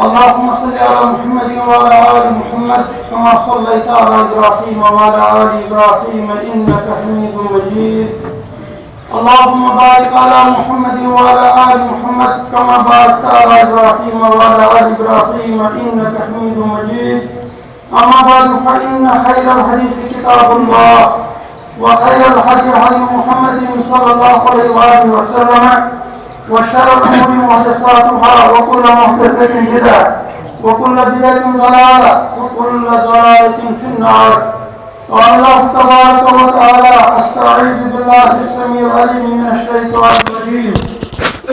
اللهم صل على محمد وعلى آل محمد كما صليت على إبراهيم وعلى آل إبراهيم إنك حميد مجيد. اللهم بارك على محمد وعلى آل محمد كما باركت على إبراهيم وعلى آل إبراهيم إنك حميد مجيد. أما بعد فإن خير الحديث كتاب الله وخير الهدي هدي محمد صلى الله عليه وآله وسلم وشر الأمور محدثاتها وكل محدثة بدعة وكل بدعة ضلالة وكل ضلالة في النار. قال الله تبارك وتعالى: أستعيذ بالله السميع العليم من الشيطان الرجيم.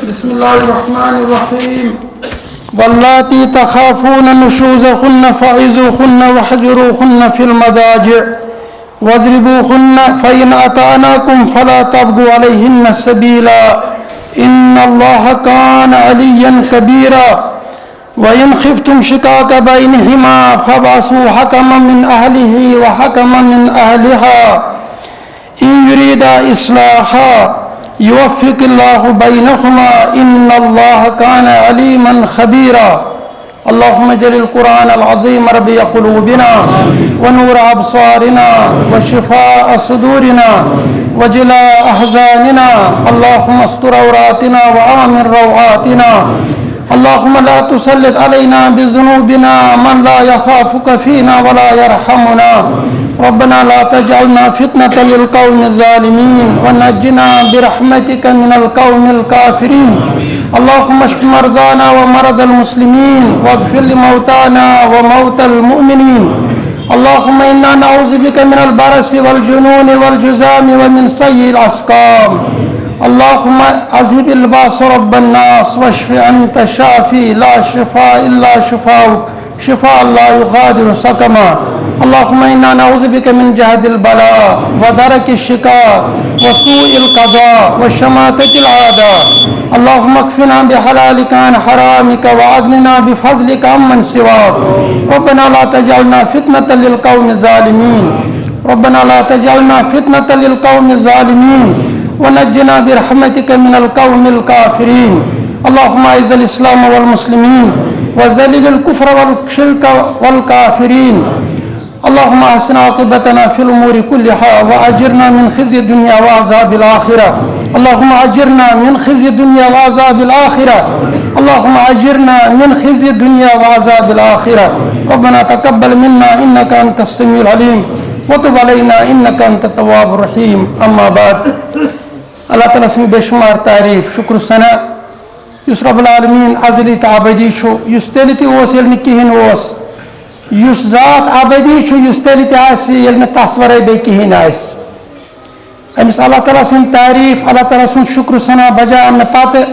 بسم الله الرحمن الرحيم. واللاتي تخافون نشوزهن فعظوهن واهجروهن في المضاجع واضربوهن فإن أطعناكم فلا تبغوا عليهن السبيلا إن الله كان عليا كبيرا. وإن خفتم شقاق بينهما فابعثوا حكما من أهله وحكما من أهلها إن يريدا إصلاحا يوفق الله بينهما إن الله كان عليما خبيرا. اللهم اجعل القرآن العظيم ربيع قلوبنا ونور أبصارنا وشفاء صدورنا وجلاء أحزاننا. اللهم استر عوراتنا وآمن روعاتنا. اللهم لا تسلط علينا بذنوبنا من لا يخافك فينا ولا يرحمنا. ربنا لا تجعلنا فتنة للقوم الظالمين ونجنا برحمتك من القوم الكافرين. اللهم اشف مرضانا ومرضى المسلمين واغفر لموتانا وموتى المؤمنين. اللهم إنا نعوذ بك من البرص والجنون والجذام ومن سيء الأسقام. اللهم أذهب الباس رب الناس واشف أنت الشافي لا شفاء إلا شفاؤك شفاء لا يغادر سقما. اللهم إنا نعوذ بك من جهد البلاء ودرك الشقاء وسوء القضاء وشماتة الأعداء. اللهم اكفنا بحلالك عن حرامك وأغننا بفضلك عمن سواك. ربنا لا تجعلنا فتنة للقوم الظالمين. ربنا لا تجعلنا فتنة للقوم الظالمين ونجنا برحمتك من القوم الكافرين. اللهم أعز الإسلام والمسلمين وذلل الكفر والشرك والكافرين. اللهم أحسن عاقبتنا في الأمور كلها وأجرنا من خزي الدنيا وعذاب الآخرة. اللهم أجرنا من خزي الدنيا وعذاب الآخرة. اللهم أجرنا من خزي الدنيا وعذاب الآخرة. ربنا تقبل منا إنك أنت السميع العليم وتب علينا إنك أنت التواب الرحيم. أما بعد. اللہ تعالیٰ سن بے شمار تعریف شکر ثنا یس رب العالمین ازلی تو ابدی اس تیل تیل کہین اس ذات ابدی اس تیل تیل تس ورے بی کہین امس اللہ تعالیٰ سن تعریف اللہ تعالیٰ سن شکر ثنا بجا ان پتہ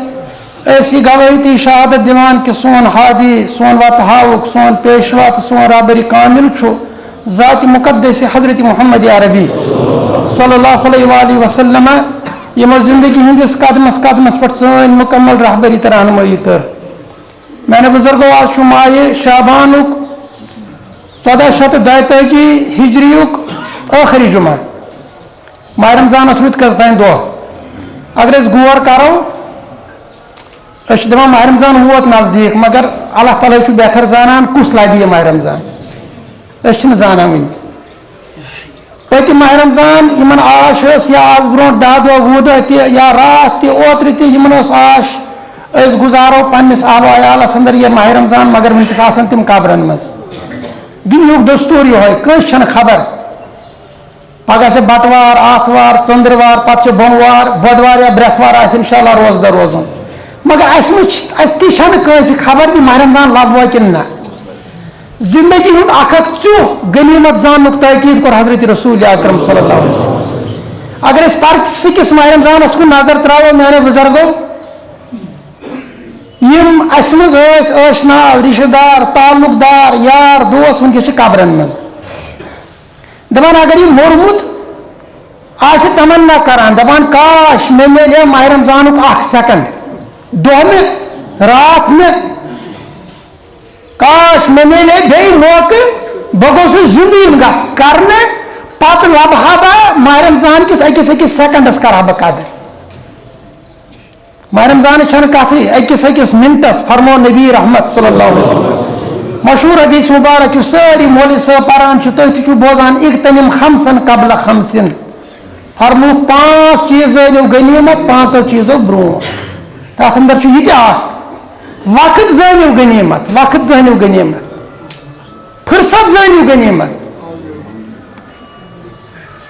ایسی گواہی تی شہادت دیوان کہ سون ہادی سون وات ہاوک سون پیشوا تو سون رابری کامل ذات مقدس حضرت محمد عربی صلی اللہ علیہ وآلہ وسلم یمو زندگی ہندس قدمس قدمس پہ سن مکمل رہبری تو رہنمائی کر. میں نے بزرگو آج ماہ شعبانک 1442 ہجریک آخری جمعہ ماہ رمضان رت کس تین دہ اگر اس غور کرو دپان ماہ رمضان ووت نزدیک مگر اللہ تعالیٰ بہتر زانان کس لبہ یہ ماہ رمضان زانان ون پتم ماہ رمضان یمن آش یا آز برو 10 دہ 20 دہ تہ یا رات تہ اوتر تہ یمن آش گزارو پنس آل و عیالس اندر یہ ماہ رمضان مگر ونکس آسان تم قبرن مز دنیک دستور یہ کس چھن خبر پگہ سے بٹوار آتوار ژندروار پتہ بوموار بودوار یا برسوار آس انشاءاللہ روز دہ روزن مگر اس تہ چھن کٲنٛسہِ خبر تہ ماہ رمضان لبوا کن نہ زندگی ہند اخت غنیمت زانک تاکید کور حضرت رسول اکرم صلی اللہ علیہ وسلم. اگر اس پرکس ماہ رمضانس کن نظر تراو میرے بزرگو یم اس مز اشنا رشتہ دار تعلق دار یار دوست ونکس قبرن مز دپان اگر یہ مورمت آس تمنا کران دپان کاش مے ملے ماہ رمضانک 1 سیکنڈ دہ میں رات میں کاش میں ملے بی موقع بہ گوس زمین گس کرنے پتہ لبہا بہ ماہ رمضان کس اکس سیکنڈس کرہا بہ قدر ماہ رمضان چھن کتھی اکس اکس منٹس فرمو نبی رحمت صلی اللہ علیہ وسلم مشہور حدیث مبارک یس ساری مولوی صاحب پران تھی تھی بوزان اغتنم خمسن قبل خمسن فرمو 5 چیز زٲنِو غنیمت 5 چیزو برونٛٹھ تتھ اندر چھُ یہِ تہِ اکھ وقت زٲنِو غنیمت وقت زٲنِو غنیمت فرصت زٲنِو غنیمت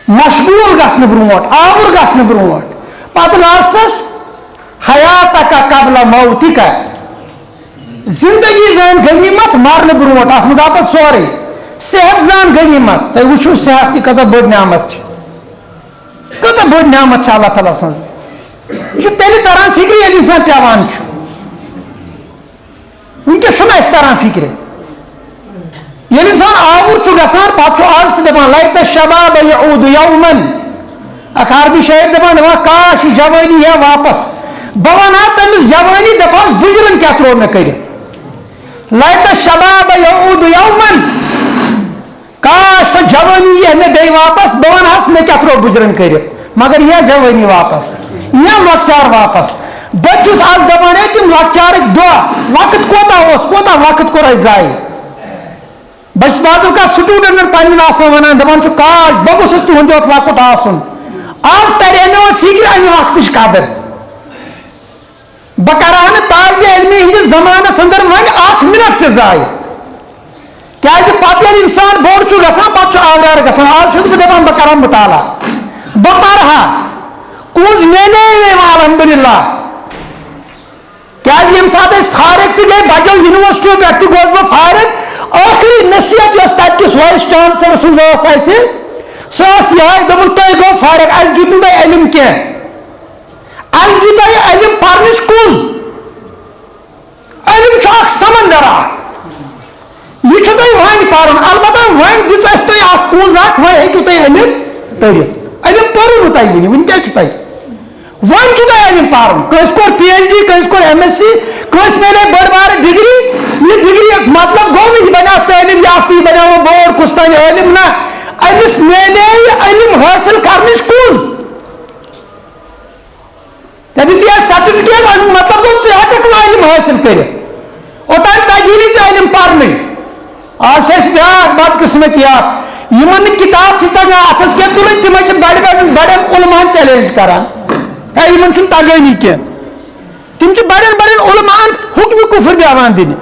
مشغول گژھنہٕ برونٛٹھ آوُر گژھنہٕ برونٛٹھ پتہٕ لاسٹس حیاتک قبل موتک زندگی زان غنیمت مرنہٕ برونٛٹھ اتھ منٛز آو پتہٕ سورُے صحت زان غنیمت تُہۍ وٕچھِو صحت تہِ کۭژاہ بٔڑ نعمت چھِ کۭژاہ بٔڑ نعمت چھِ اللہ تعالیٰ سٕنٛز یہ چھُ تیٚلہِ تران فکرِ ییٚلہِ انسان پیٚوان چھُ وٕنکیٚس چھُنہٕ اَسہِ تران فکرِ ییٚلہِ انسان آوُر چھُ گژھان پتہٕ چھُ آز تہِ دپان لیت الشباب یعود یومن اکھ عربی شٲعر دپان کاش یہِ جوٲنی ہے واپس بہٕ ونہا تٔمِس جوٲنی دپہس بُجرن کیٛاہ ترٛوو مےٚ کٔرِتھ لیت الشباب یعود یومن کاش سۄ جوٲنی یی مےٚ بیٚیہِ واپس بہٕ ونہس مےٚ کیٛاہ ترٛوو بُجرن کٔرِتھ مگر یہِ جوٲنی واپس یہ لۄکچار واپس بہٕ چھُس آز دپان ہے تِم لۄکچارٕکۍ دۄہ وقت کوتاہ اوس کوتاہ وقت کوٚر اَسہِ ضایہِ بہٕ چھُس بعض اوقات سٹوٗڈنٹن پننٮ۪ن آسان ونان دپان چھُ کاش بہٕ گوٚژھُس تُہُنٛد یوت لۄکُٹ آسُن آز ترِ ہے مےٚ وۄنۍ فکرِ امہِ وقتٕچ قدر بہٕ کرٕ ہا نہٕ طالبہِ علمہِ ہٕنٛدِس زمانس اندر وۄنۍ 1 منٹ تہِ ضایہِ کیازِ پتہٕ ییٚلہِ انسان بوٚڑ چھُ گژھان پتہٕ چھُ آوریر گژھان آز چھُس بہٕ دپان بہٕ کرٕ مطالعہ بہٕ پرٕ ہا کُنٛز میلے وۄنۍ الحمدللہ کیازِ ییٚمہِ ساتہٕ أسۍ فارغ تہِ گٔے بجو یونیورسٹیو پٮ۪ٹھ تہِ گوس بہٕ فارغ ٲخری نصیحت یۄس تتہِ کِس وایس چانسلر سٕنٛز ٲس اَسہِ سۄ ٲس یِہے دوٚپُن تُہۍ گوٚو فارغ اَسہِ دیُت نہٕ تۄہہِ علم کینٛہہ اَسہِ دیُت تۄہہِ علم پرنٕچ کُنٛز علم چھُ اکھ سمندر اکھ یہ چھُ تۄہہِ وۄنۍ پرُن البتہ وۄنۍ دِژ اَسہِ تۄہہِ اکھ کُنٛز اکھ وۄنۍ ہیٚکِو تُہۍ علم پٔرِتھ علم پوٚرُو نہٕ تۄہہِ وٕنہِ کیٛاہ چھُ تۄہہِ وۄنۍ چھُ تۄہہِ علم پرُن کٲنٛسہِ کوٚر PhD کٲنٛسہِ کوٚر MSc کٲنٛسہِ میلے بٔڑ بارٕ ڈگری یہ ڈگری مطلب گوٚو نہٕ یہِ بنیو تعلیٖم یافتہٕ یہِ بنیو بوٚڑ کُس تانۍ عٲلِم نہ أمِس میلے یہِ علم حٲصِل کرنٕچ کُنٛز ژےٚ دِژی اَسہِ سرٹِفکیٹ امیُک مطلب گوٚو ژٕ ہٮ۪ککھ نہٕ علم حٲصِل کٔرِتھ اوٚتانۍ تگی نہٕ ژےٚ علم پرنٕے آز چھِ اَسہِ بیٛاکھ بدقٕسمتی اکھ یِمن نہٕ کِتاب چھِ تگان اَتھس کٮ۪تھ تُلٕنۍ تِمن چھِ بڑٮ۪ن علماہن چیلینج کران ہے یِمن چھُنہٕ تگٲنی کینٛہہ تِم چھِ بڑٮ۪ن بڑٮ۪ن علماہن حُکمہِ کُفر بیٚہوان دِنہِ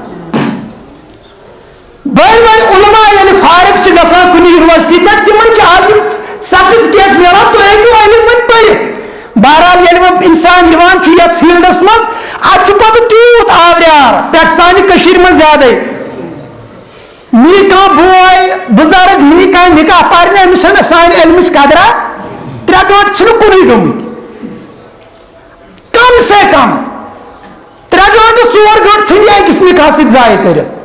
بٔڑۍ بٔڑۍ علما ییٚلہِ فارغ چھِ گژھان کُنہِ یونیورسٹی پٮ۪ٹھ تِمن چھِ آز سرٹِفکیٹ ملان تُہۍ ہیٚکِو علم وۄنۍ پٔرِتھ بہرحال ییٚلہِ وۄنۍ اِنسان یِوان چھُ یتھ فیٖلڈس منٛز اتھ چھُ پتہٕ تیوٗت آوریار پٮ۪ٹھ سانہِ کٔشیٖرِ منٛز زیادے نی کانٛہہ بوے بُزرگ نی کانٛہہ نکاح پرنہِ أمِس چھنہٕ سانہِ علمٕچ قدرا 3 گٲنٛٹہٕ چھِنہٕ کُنُے گٔمٕتۍ کم سے کم 3 گٲنٛٹہٕ 4 گٲنٛٹہٕ ژھٕنہِ أکِس نکاح سۭتۍ ضایہِ کٔرِتھ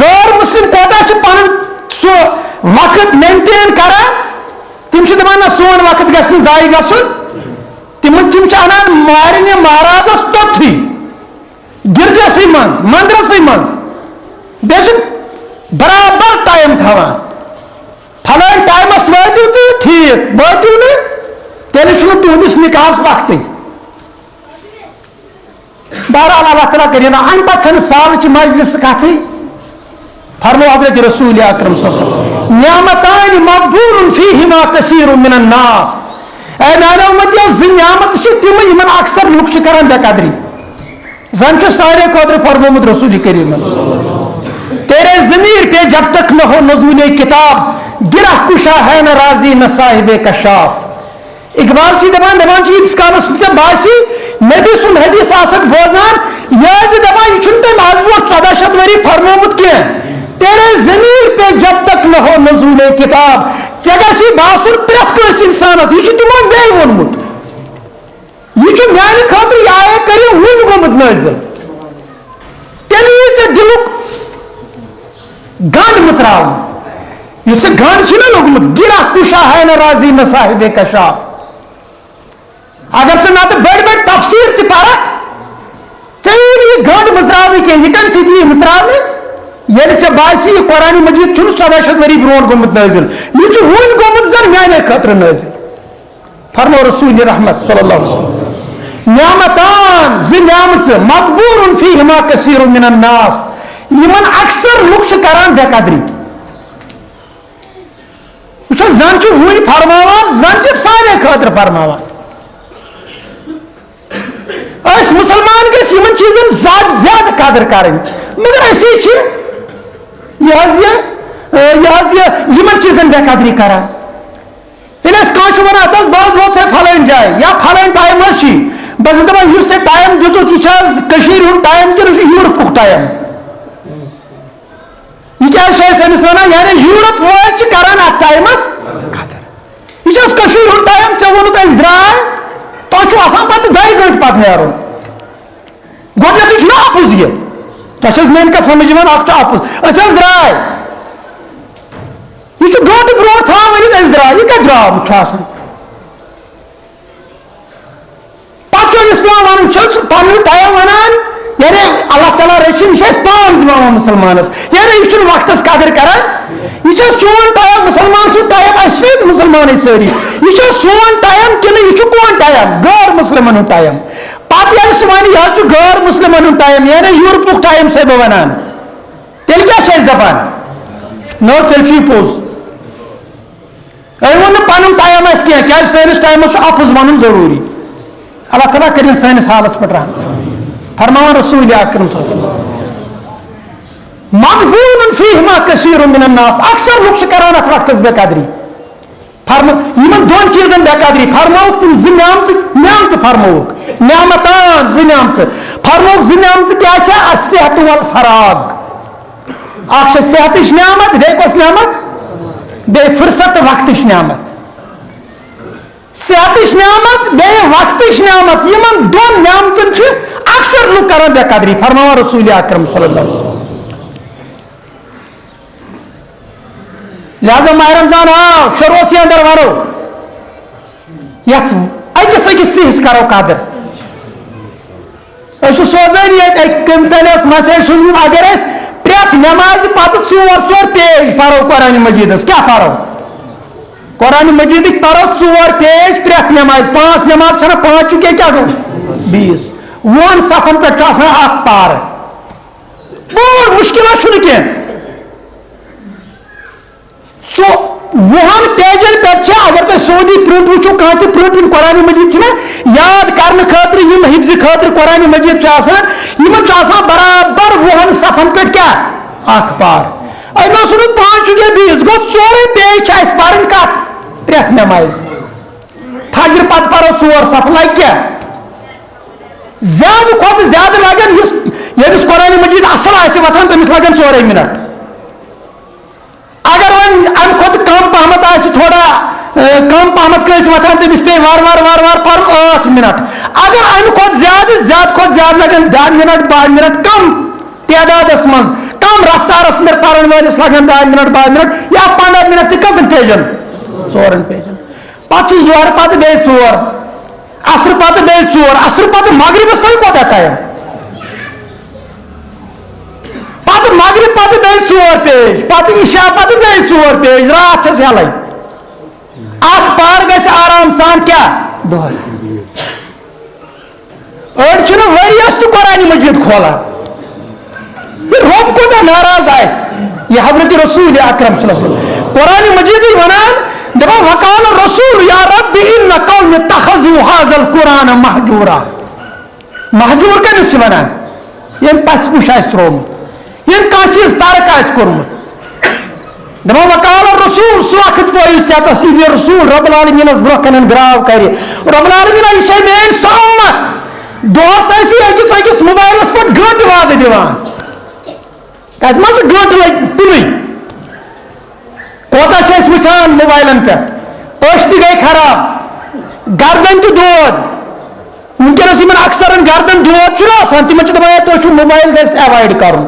غٲر مسلم کوتاہ چھُ پنُن سُہ وقت مینٹین کران تِم چھِ دپان نہ سون وقت گژھِ نہٕ ضایہِ گژھُن تِم چھِ انان مہرنہِ مہرازس توٚتھٕے گرجسٕے منٛز مندرسٕے منٛز بیٚیہِ چھِ برابر ٹایم تھاوان فلٲنۍ ٹایمس وٲتِو تہٕ ٹھیٖک وٲتِو نہٕ تیٚلہِ چھُنہٕ تُہنٛدِس نکاحس وقتٕے بہرحال اللہ تعالیٰ کٔرِنۍ امہِ پتہٕ چھنہٕ سالچہِ مجلسہٕ کتھٕے فرمو حضرت رسول اکرم صلی اللہ علیہ وسلم نعمتان مقبول فیہما کثیر من الناس اے میانیو امتیو 2 نعمتہٕ چھِ تِم یِمن اکثر لُکھ چھِ کران بے قدری زن چھُ سارے خٲطرٕ فرمومُت رسول کریٖمن تیرے ضمیر پہ جب تک نہ ہو نزول کتاب گرہ کشا ہے نہ راضی نہ صاحب کشاف اقبال چھِ دپان چھِ ییٖتِس کالس ژےٚ باسی نبی سُنٛد حدیث آسکھ بوزان یہِ ٲسۍ دپان یہِ چھُنہٕ تٔمۍ آز برونٛٹھ 1400 ؤری فرمومُت کینٛہہ تیرے ضمیر پہ جب تک نہ ہو نزول کتاب ژےٚ گژھی باسُن پرٛٮ۪تھ کٲنٛسہِ انسانس یہِ چھُ تِمو مے ووٚنمُت یہ میانہ خاطر یہ آیا کریو ون گومت نازل تیل یہ دلک گنڈ متراو اس گنڈ لوگمت گرا کشا ہے نہ راضی نہ صاحب کشاف اگر ژٕ نتہٕ بڑ بڑ تفسیر تہ پرکھ ژےٚ یہ گنڈ مزراو کی یہ کم سی مزراو ییٚلہِ ژےٚ باسی یہ قرآن مجید چھُنہٕ 1400 ؤری برونٛٹھ گومت نازل یہ چھُ وُنۍ گومت زن میانہ خاطر نازل فرمو رسول رحمت صلی اللہ علیہ وسلم نعمتان زِ نعمژ مقبوٗرٌ فیہما کثیٖر من الناس یمن اکثر لُکھ چھِ کران بے قدری. وٕچھو زن چھُ وُنہِ فرماوان زن چھِ سارے خٲطرٕ فرماوان. أسۍ مُسلمان گٔژھۍ یِمن چیٖزن زیادٕ قدر کرٕنۍ مگر أسی چھِ یِمن چیٖزن بے قدری کران. ییٚلہِ أسۍ کانٛہہ چھُ ونان ہتہٕ حظ بہٕ حظ ووت ژےٚ فلٲنۍ جایہِ یا فلٲنۍ ٹایم حظ چھُے بہٕ چھُس دپان یُس ژےٚ ٹایم دیُتُتھ یہِ چھُ حظ کٔشیٖرِ ہُنٛد ٹایم کِنہٕ یہِ چھُ یوٗرپُک ٹایم. یہ کیا چھِ أمِس ونان یعنی یوٗرپ وٲلۍ چھِ کران اتھ ٹایمس قدر. یہ چھِ حظ کٔشیٖرِ ہُنٛد ٹایم ژےٚ ووٚنُتھ أسۍ درٛاے تۄہہِ چھُ آسان پتہٕ 2 گٲنٛٹہٕ پتہٕ نیرُن. گۄڈٕنیتھٕے چھُنہ اپُز یہِ تۄہہِ چھِ حظ میٲنۍ کتھ سمجھ یِوان اکھ چھُ اپُز أسۍ حظ درٛاے یہ چھُ گٲنٛٹہٕ برونٛٹھ تھاوان ؤنِتھ أسۍ درٛاے یہِ کتہِ درٛاو چھُ آسان. پتہٕ چھُ أمِس پیٚوان ونُن چھُ حظ پنُن ٹایم ونان یعنی اللہ تعالیٰ رٔچھِنۍ یہِ چھِ اَسہِ پان دِوان مُسلمانس یعنی یہِ چھُنہٕ وقتس قدر کران. یہ چھُ چون ٹایم مُسلمان سُنٛد ٹایم اَسہِ سۭتۍ مُسلمانٕے سٲری یہِ چھُ سون ٹایم کِنہٕ یہِ چھُ کون ٹایم غٲر مُسلمن ہُنٛد ٹایم. پتہٕ ییٚلہِ سُہ وَنہِ یہِ حظ چھُ غٲر مُسلمن ہُنٛد ٹایم یعنی یوٗرپُک ٹایم چھُسے بہٕ ونان تیٚلہِ کیٛاہ چھِ أسۍ دپان نہ حظ تیٚلہِ چھُ یہِ پوٚز. أمۍ ووٚن نہٕ پنُن ٹایم اَسہِ کینٛہہ کیٛازِ سٲنِس ٹایمس چھُ اپُز ونُن ضروٗری. اللہ تعالیٰ کٔرِنۍ سٲنِس حالس پٮ۪ٹھ رحم. فرماوان رسول اکرم صلی اللہ علیہ وسلم مقبوٗرٌ فیہما کثیٖر من الناس اکثر لُکھ چھِ کران اتھ وقتس بے قدری. یِمن 2 چیٖزن بے قدری فرمووُکھ تِم 2 نعمژٕ فرمووُکھ نعمتان 2 نعمژٕ فرمووُکھ 2 نعمژٕ کیٛاہ چھےٚ الصحت والفراغ. اکھ چھےٚ صحتٕچ نعمت بیٚیہِ کۄس نعمت بیٚیہِ فرست تہٕ وقتٕچ نعمت. صحتٕچ نعمت بیٚیہِ وقتٕچ نعمت یِمن 2 نعمژن چھِ اکثر لُکھ کران بے قدری. فرماوان رسول اکرم صلی اللہ علیہ وسلم لہذا ماہ رمضان آو شروعس اندر ونو یتھ أکِس چیٖزس کرو قدر. أسۍ چھِ سوزان ییٚتہِ أکۍ کٔمۍ تانۍ ٲس مسیج سوٗزمٕژ اگر أسۍ پرٛٮ۪تھ نٮ۪مازِ پتہٕ 4 پیج پرو قرآنِ مجیٖدس کیٛاہ پرو قرآنِ مجیٖدٕکۍ پرو 4 پیج پرٛٮ۪تھ نٮ۪مازِ 5 نٮ۪ماز چھنہ 5 چُکے کیٛاہ گوٚو 20 وُہن صفن پٮ۪ٹھ چھُ آسان اکھ پارٕ بوٚڑ مُشکِلا چھُنہٕ کینٛہہ. 20 پیجن پٮ۪ٹھ چھِ اگر تُہۍ سعودی پرنٹ وٕچھو کانٛہہ تہِ پرنٹ یِم قرآنِ مجیٖد چھِنہ یاد کرنہٕ خٲطرٕ یِم حفظِ خٲطرٕ قرآنِ مجیٖد چھُ آسان یِمن چھُ آسان برابر 20 صفن پٮ۪ٹھ کیٛاہ اکھ پار. أمۍ اوس ووٚنمُت 5 چُکے 20 گوٚو 4 پیج چھِ اَسہِ پرٕنۍ کتھ پرٛٮ۪تھ نٮ۪مازِ. فجر پتہٕ پرو 4 صفہٕ لگہِ کیٛاہ زیادٕ کھۄتہٕ زیادٕ لگن ییٚمِس قرآنِ مجیٖد اصل آسہِ وۄتھان تٔمِس لگن 4 منٹ. اگر وۄنۍ امہِ کھۄتہٕ کم پہمتھ آسہِ تھوڑا کم پہمتھ کٲنٛسہِ وۄتھان تٔمِس پیٚیہِ وارٕ پرُن 8 منٹ. اگر امہِ کھۄتہٕ زیادٕ لگن 10 منٹ 12 منٹ کم تعدادس منٛز کم رفتارس انٛدر پرن وٲلِس لگن 10 منٹ 12 منٹ یا 15 منٹ تہِ کٔژن پیجن 4 پیجن. پتہٕ چھُ زورٕ پتہٕ بیٚیہِ 4 عصر پتہٕ بیٚیہِ 4 عصر پتہٕ مغربس تانۍ کوتاہ ٹایم پتہٕ مغرب پتہٕ بیٚیہِ 4 پیج پتہٕ عشاء پتہٕ بیٚیہِ 4 پیج راتھ چھس یلے. اکھ پار گژھِ آرام سان کیٛاہ دۄہس. أڑۍ چھِنہٕ ؤریس تہِ قرآنِ مجیٖد کھولان. یہِ رۄب کوٗتاہ ناراض آسہِ یہِ حضرت رسول اکرم صلی اللہ علیہ وسلم قرآنِ مجیٖدٕے ونان دپان وقال الرسول یا رب ان قوم اتخذوا هذا القرآن مہجورا. مہجور کٔمِس چھِ ونان ییٚمۍ پژھِ پُش آسہِ تروومُت ییٚمۍ کانٛہہ چیٖز ترک آسہِ کوٚرمُت. دپان وقال الرسول سُہ وقت وٲیِو ژےٚ یہِ رسول رۄب العالمیٖنس برونٛہہ کنن گراو کرِ رۄب العالمیٖنا یہِ چھے میٲنۍ سۄ اُمت دۄہس ٲسی أکِس موبایلس پٮ۪ٹھ گٲنٛٹہٕ وادٕ دِوان تتہِ ما چھُ گٲنٛٹہٕ لگہِ تُلٕنۍ. کوتاہ چھِ أسۍ وٕچھان موبایلن پٮ۪ٹھ أچھ تہِ گٔے خراب گردن تہِ دود. وٕنکیٚنس یِمن اکثرن گردن دود چھُنہ آسان تِمن چھِ دپان تُہۍ چھُو موبایل گژھِ ایوایڈ کرُن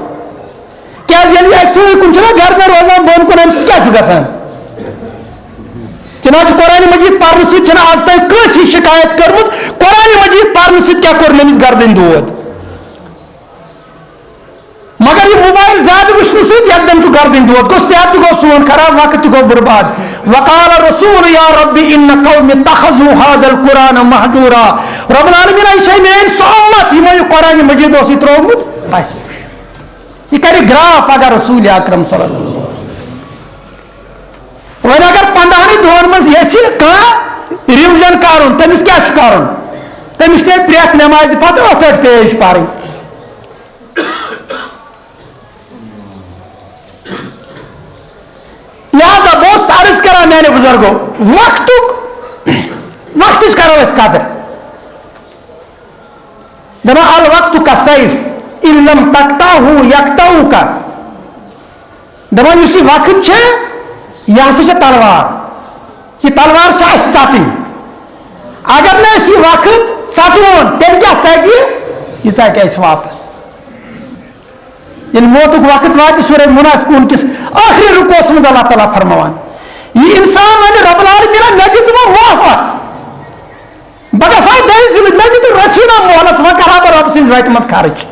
کیٛازِ ییٚلہِ یہِ اکہِ کُن چھُنہ گردن روزان بۄن کُن امہِ سۭتۍ کیٛاہ چھُ گژھان. چنانچہ قرآنِ مجیٖد پرنہٕ سۭتۍ چھنہٕ آز تام کٲنٛسہِ ہِش شکایت کٔرمٕژ قرآنِ مجیٖد پرنہٕ سۭتۍ کیٛاہ کوٚر أمِس گردن دود. مگر یہِ موبایل زیادہ وچھنہ سۭتۍ یکدم چھُ گردن دود گوٚو صحت تہِ گوٚو سون خراب وقت تہِ گوٚو برباد وقال رسول یا ربی ان قوم اتخذوا هذا القرآن مہجورا رب العالمین یہ چھے میٲنۍ سۄ اُمت یِمو یہِ قرآن مجید اوس یہِ ترٛوومُت پَسہِ پوش یہِ کرِ گراف پگاہ رسول اکرم صلی اللہ علیہ وسلم وۄنۍ اگر 15 دۄہن منٛز یژھِ کانٛہہ رِوجن کرُن تٔمِس کیٛاہ چھُ کرُن تٔمِس چھِ پرٛٮ۪تھ نٮ۪مازِ پتہٕ اتھ پٮ۪ٹھ پیش پرٕنۍ لہذا بہٕ اوسُس عرض کران میانہِ بُزرگو وقتٕچ کرو أسۍ قدر دپان الوقت کسیف ان لم تقطعه یقطعک دپان یُس یہِ وقت چھِ یہِ ہسا چھِ تلوار یہِ تلوار چھِ اَسہِ ژٹٕنۍ اگر نہٕ أسۍ یہِ وقت ژٹون تیٚلہِ کیٛاہ ژٹہِ یہِ ژٹہِ اَسہِ واپس ییٚلہِ موتُک وقت واتہِ سورہ منافقون کِس ٲخری رُکوس منٛز اللہ تعالیٰ فرماوان یہِ اِنسان وَنہِ رۄب العالمیٖنن مےٚ دِ تِمو مۄہلت بہٕ گژھٕ ہا بیٚیہِ زِندٕ مےٚ دِ تہٕ رٔژھِنا مۄہلت وۄنۍ کرٕ ہا بہٕ رۄبہٕ سٕنٛزِ وَتہِ منٛز خرٕچ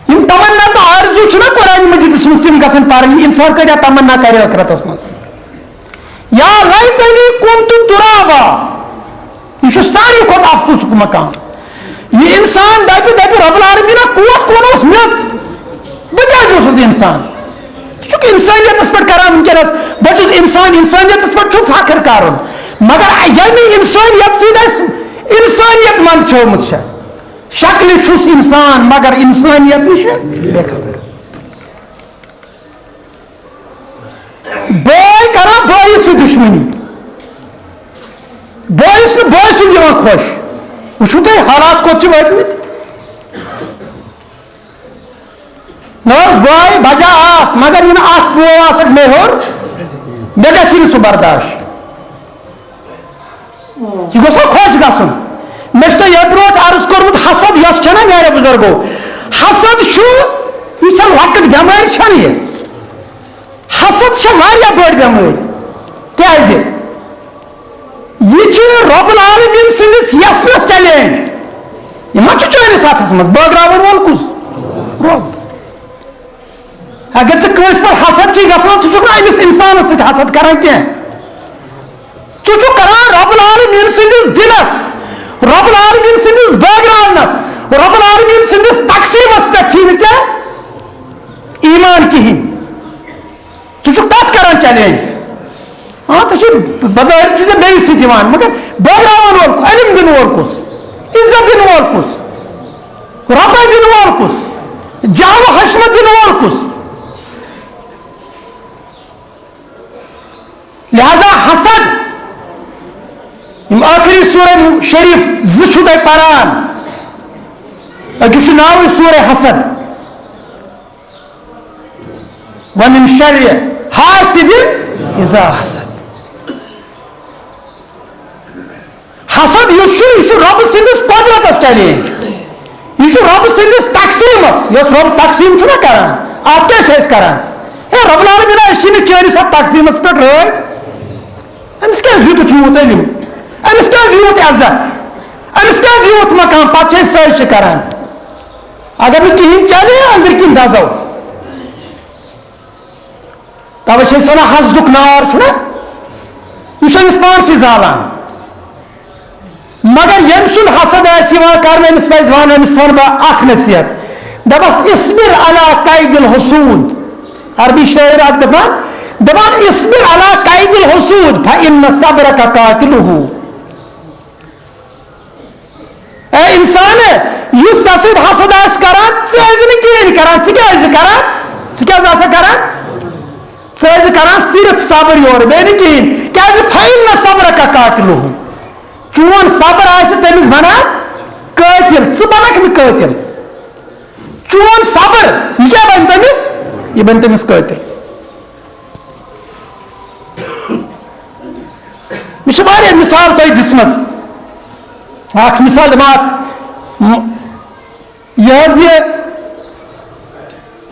یِم تمنا تہٕ آرزوٗ چھِنہ قرآنہِ مجیٖدس منٛز تِم گژھن پرٕنۍ اِنسان کۭتیاہ تمنا کرِ ٲخرتس منٛز یا لیتنی کنتُ تُرابا یہ چھُ ساروی کھۄتہٕ افسوسُک مقام یہ انسان دپہِ رب العالمیٖنہ کوٹ کون اوس میٚژ بہٕ کیازِ اوسُس اِنسان ژٕ چھُکھ انسانیتس پٮ۪ٹھ کران ونکیٚنس بہٕ چھُس انسان انسانیتس پٮ۪ٹھ چھُ فخر کرُن مگر ییٚمہِ انسانیت سۭتۍ اَسہِ انسانیت منٛدچھٲومٕژ چھےٚ شکلہِ چھُس انسان مگر انسانیت نِش بے خبر بٲے کران بٲیِس سۭتۍ دُشمنی بٲیِس نہٕ بٲے سُنٛد یِوان خۄش وٕچھو تُہۍ حالات کوٚت چھِ وٲتمٕتۍ نہ اوس بٲے بجا آس مگر یہِ نہٕ اکھ پوو آسکھ مےٚ ہیوٚر مےٚ گژھِ نہٕ سُہ برداش یہِ گوٚژھ نہ خۄش گژھُن مےٚ چھُ تۄہہِ یتھ برونٛٹھ عرض کوٚرمُت حسد یۄس چھےٚ نہ میانہِ بُزرگو حسد چھُ یہِ چھےٚ لۄکٕٹ بٮ۪مٲرۍ چھنہٕ یہِ حسد چھےٚ واریاہ بٔڑ بٮ۪مٲرۍ کیازِ یہ رب العالمین سندس یسنس چیلینج یہ ما چٲنِس اتھس منٛز بٲگراوَن وول کُس رب اگر ژٕ کٲنٛسہِ پٮ۪ٹھ حسد چھِ گژھان ژٕ چھُکھ نہٕ أمِس انسانس سۭتۍ حسد کران کینٛہہ ژٕ چھُکھ کران رب العالمین سٕنٛدِس دِلس رب العالمین سٕنٛدِس بٲگراونس رب العالمین سٕنٛدِس تقسیٖمس پٮ۪ٹھ چھُے نہٕ ژےٚ ایمان کِہینۍ ژٕ چھُکھ تتھ کران چیلینج ہاں ژٕ چھُکھ بظٲہر چھُ ژےٚ بیٚیِس سۭتۍ یِوان مگر بٲگراوَن وول علم دِنہٕ وول کُس عزت دِنہٕ وول کُس رۄپے دِنہٕ وول کُس جاه و حشمت دِنہٕ وول کُس لہذا حسد یِم ٲخری سورہ شریف زٕ چھُو تۄہہِ پران أکِس چھُ ناوٕے سورہ حسد ومن شر حاسد اذا حسد حسد یُس چھُ یہِ چھُ رۄبہٕ سٕنٛدِس قۄدرتس چیلینج یہ رب سندس تقسیمس یس رب تقسیم چھُنہ کران اتھ کیٛاہ چھِ أسۍ کران ہے رب العالمیٖن أسۍ چھِنہٕ چٲنِس اتھ تقسیمس پٮ۪ٹھ رٲضۍ أمِس کیٛازِ دیُتُتھ یوٗت علم أمِس کیٛازِ یوٗت عزت أمِس کیٛازِ یوٗت مقام پتہٕ چھِ أسۍ سٲزشہِ کران اگر نہٕ کِہینۍ چلے أنٛدرۍ کِنۍ دزو توے چھِ أسۍ ونان حسدُک نار چھُنہ یہِ چھُ أمِس پانسٕے زالان مگر ییٚمہِ سُنٛد حسد آسہِ یِوان کرنہٕ أمِس پزِ ونُن أمِس ونہٕ بہٕ اکھ نصیحت دپس اصبر علی قید الحسود عربی شٲعر اکھ دپان اصبر علی قید الحسود فإن صبرک قاتلہ اے انسان یُس ژےٚ سۭتۍ حسد آسہِ کران ژٕ ٲسۍ نہٕ کِہینۍ کران ژٕ کیٛازِ کران ژٕ کیٛازِ آسکھ کران ژٕ ٲسۍ کران صرف صبر یورٕ بیٚیہِ نہٕ کِہینۍ کیٛازِ فإن صبرک قاتلہ چون صبر آسہِ تٔمِس بنان قٲتِل ژٕ بنکھ نہٕ قٲتِل چون صبر یہِ کیٛاہ بنہِ تٔمِس یہِ بنہِ تٔمِس قٲتِل مےٚ چھِ واریاہ مِثال تۄہہِ دِژمٕژ اکھ مِثال دِمہٕ اکھ یہِ حظ یہِ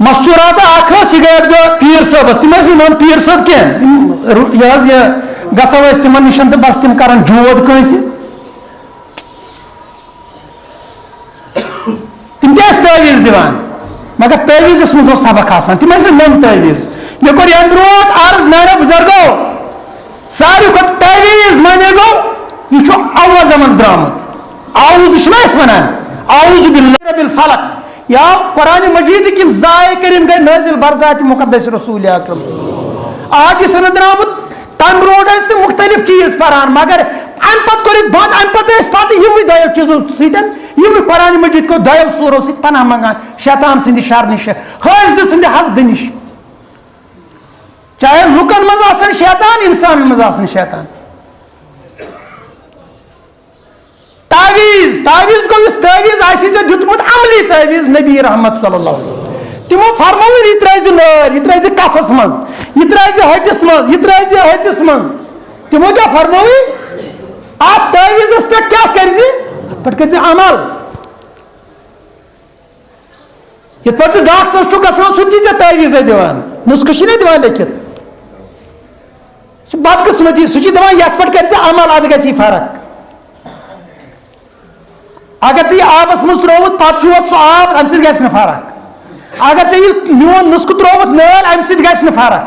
مستوٗرات اکھ ٲس یہِ گٔے اکہِ دۄہ پیٖر صٲبس تِم ٲسۍ نہٕ پیٖر صٲب کینٛہہ یہِ حظ یہِ گژھو أسۍ تِمن نِش تہٕ بس تِم کران جود کٲنٛسہِ تِم تہِ ٲسۍ تعویز دیوان مگر تعویزس مز سبق آسان تم نم تعویز مے کور یم برونٹ عرض میانو بزرگو ساروی کھت تعویز مانے گو یہ آوازہ مز درامت آوز اس ونان اعوذ باللہ رب الفلق یا قرآن مجید کم ذائع کریم گئی نازل برذات مقدس رسول اکرم آدی سند درامت تم برونٹ تم مختلف چیز پران مگر ام پتہ کور بند ام پتہ پتہ یہ دو چیزوں سن یہ قرآن مجید کو دو سوروں ست پناہ منگان شیطان سند شر نش حسد سند حسد نش چاہے لکن مز آسن شیطان انسان مز آسن شیطان تعویز تعویز گو اس تعویز آسی ژے دیتمت عملی تعویز نبی رحمت صلی اللہ علیہ وسلم تمو فرمو یہ ترازِ نار یہ ترازِ کفس مز یہ ترازِ ہٹس مز یہ ترازِ ہچس مز تمو کیا فرمو آپ تعویزس پہ کیا کرزِ ات پہ کرزِ عمل یت پہ ڈاکٹرس چھُ گژھان سُہ تہِ ژےٚ تعویز دِوان نسخہٕ چھِ نا دِوان لیکھِتھ بدقسمتی سُہ چھُ دپان یتھ پہ کرزِ عمل ادٕ گژھی فرق اگر ژےٚ یہ آبس مز ترووُت پتہٕ چوت سُہ آب امہِ سۭتۍ گژھِ نہٕ فرق اگر ژےٚ یہ میون نسخہٕ ترووُت نٲلۍ امہِ سۭتۍ گژھِ نہٕ فرق